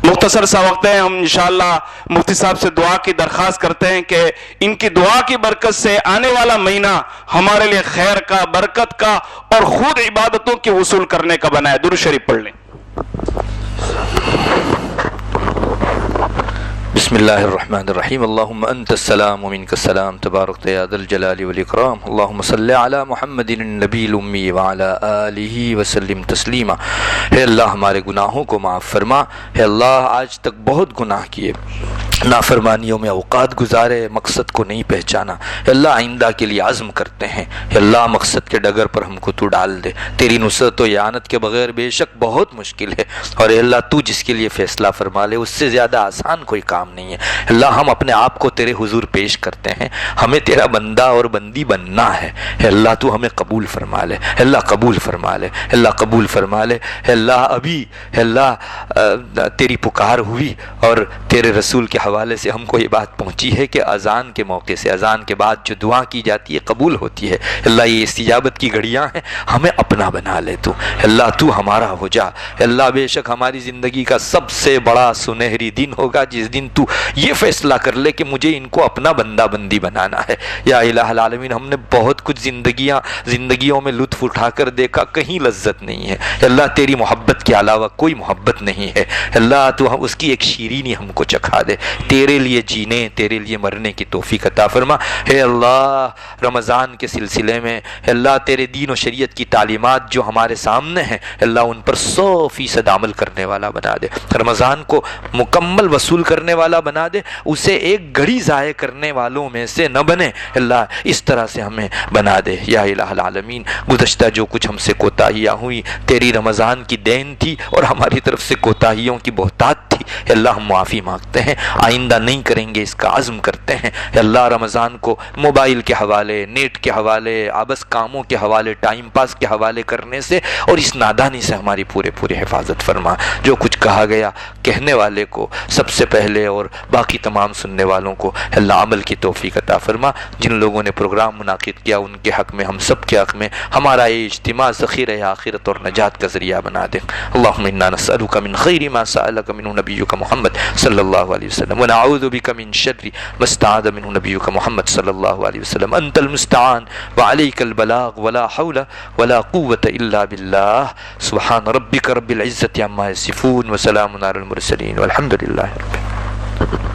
مختصر سا وقت ہے، ہم انشاءاللہ مفتی صاحب سے دعا کی درخواست کرتے ہیں کہ ان کی دعا کی برکت سے آنے والا مہینہ ہمارے لیے خیر کا، برکت کا اور خود عبادتوں کی وصول کرنے کا بنائے۔ درود شریف پڑھ لیں۔ بسم اللہ الرحمن الرحیم۔ اللہم انت السلام ومنک السلام تبارک یا ذا الجلال والاکرام۔ اللہم صلی علی محمد النبی الامی وعلی آلہ وسلم تسلیما۔ اے اللہ ہمارے گناہوں کو معاف فرما۔ اے اللہ آج تک بہت گناہ کیے، نافرمانیوں میں اوقات گزارے، مقصد کو نہیں پہچانا۔ اے اللہ آئندہ کے لیے عزم کرتے ہیں، اے اللہ مقصد کے ڈگر پر ہم کو تو ڈال دے۔ تیری نصرت و اعانت کے بغیر بے شک بہت مشکل ہے، اور اے اللہ تو جس کے لیے فیصلہ فرما لے اس سے زیادہ آسان کوئی کام نہیں ہے۔ اللہ ہم اپنے آپ کو تیرے حضور پیش کرتے ہیں، ہمیں تیرا بندہ اور بندی بننا ہے۔ اے اللہ تو ہمیں قبول فرما لے، اے اللہ قبول فرما لے، اے اللہ قبول فرما لے۔ اے اللہ ابھی اے اللہ تیری پکار ہوئی اور تیرے رسول کے حوالے سے ہم کو یہ بات پہنچی ہے کہ اذان کے موقع سے، اذان کے بعد جو دعا کی جاتی ہے قبول ہوتی ہے۔ اللہ یہ استجابت کی گھڑیاں ہیں، ہمیں اپنا بنا لے تو۔ اللہ تو ہمارا ہو جا۔ اللہ بے شک ہماری زندگی کا سب سے بڑا سنہری دن ہوگا جس دن تو یہ فیصلہ کر لے کہ مجھے ان کو اپنا بندہ بندی بنانا ہے۔ یا الہ العالمین، ہم نے بہت کچھ زندگیوں میں لطف اٹھا کر دیکھا، کہیں لذت نہیں ہے۔ اللہ تیری محبت کے علاوہ کوئی محبت نہیں ہے۔ اللہ تو اس کی ایک شیرینی ہم کو چکھا دے، تیرے لیے جینے، تیرے لیے مرنے کی توفیق عطا فرما۔ اے اللہ رمضان کے سلسلے میں اللہ تیرے دین و شریعت کی تعلیمات جو ہمارے سامنے ہیں اللہ ان پر 100% عمل کرنے والا بنا دے، رمضان کو مکمل وصول کرنے والا بنا دے، اسے ایک گھڑی ضائع کرنے والوں میں سے نہ بنے۔ اللہ اس طرح سے ہمیں بنا دے یا الہ العالمین۔ گزشتہ جو کچھ ہم سے کوتاہیاں ہوئی تیری رمضان کی دین تھی اور ہماری طرف سے کوتاہیوں کی بہتات تھی، تھی. اے اللہ ہم معافی مانگتے ہیں، آئندہ نہیں کریں گے اس کا عزم کرتے ہیں. اے اللہ رمضان کو موبائل کے حوالے، نیٹ کے حوالے، آبس کاموں کے حوالے، ٹائم پاس کے حوالے کرنے سے اور اس نادانی سے ہماری پورے حفاظت فرما. جو کچھ کہا گیا کہنے والے کو سب سے پہلے اور باقی تمام سننے والوں کو اے اللہ عمل کی توفیق عطا فرما. جن لوگوں نے پروگرام منعقد کیا ان کے حق میں، ہم سب کے حق میں ہمارا یہ اجتماع ذخیرہ آخرت اور نجات کا ذریعہ بنا دے. اللہم انا نسألک من خیر ما سألک منہ نبیک محمد صلی اللہ علیہ وسلم ونعوذ بک من شر ما استعاذ منہ نبیک محمد صلی اللہ علیہ وسلم. انت المستعان وعلیک البلاغ ولا حول ولا قوة الا باللہ. سبحان ربک رب العزة عما یصفون وسلام علی المرسلین والحمد للہ رب العالمین.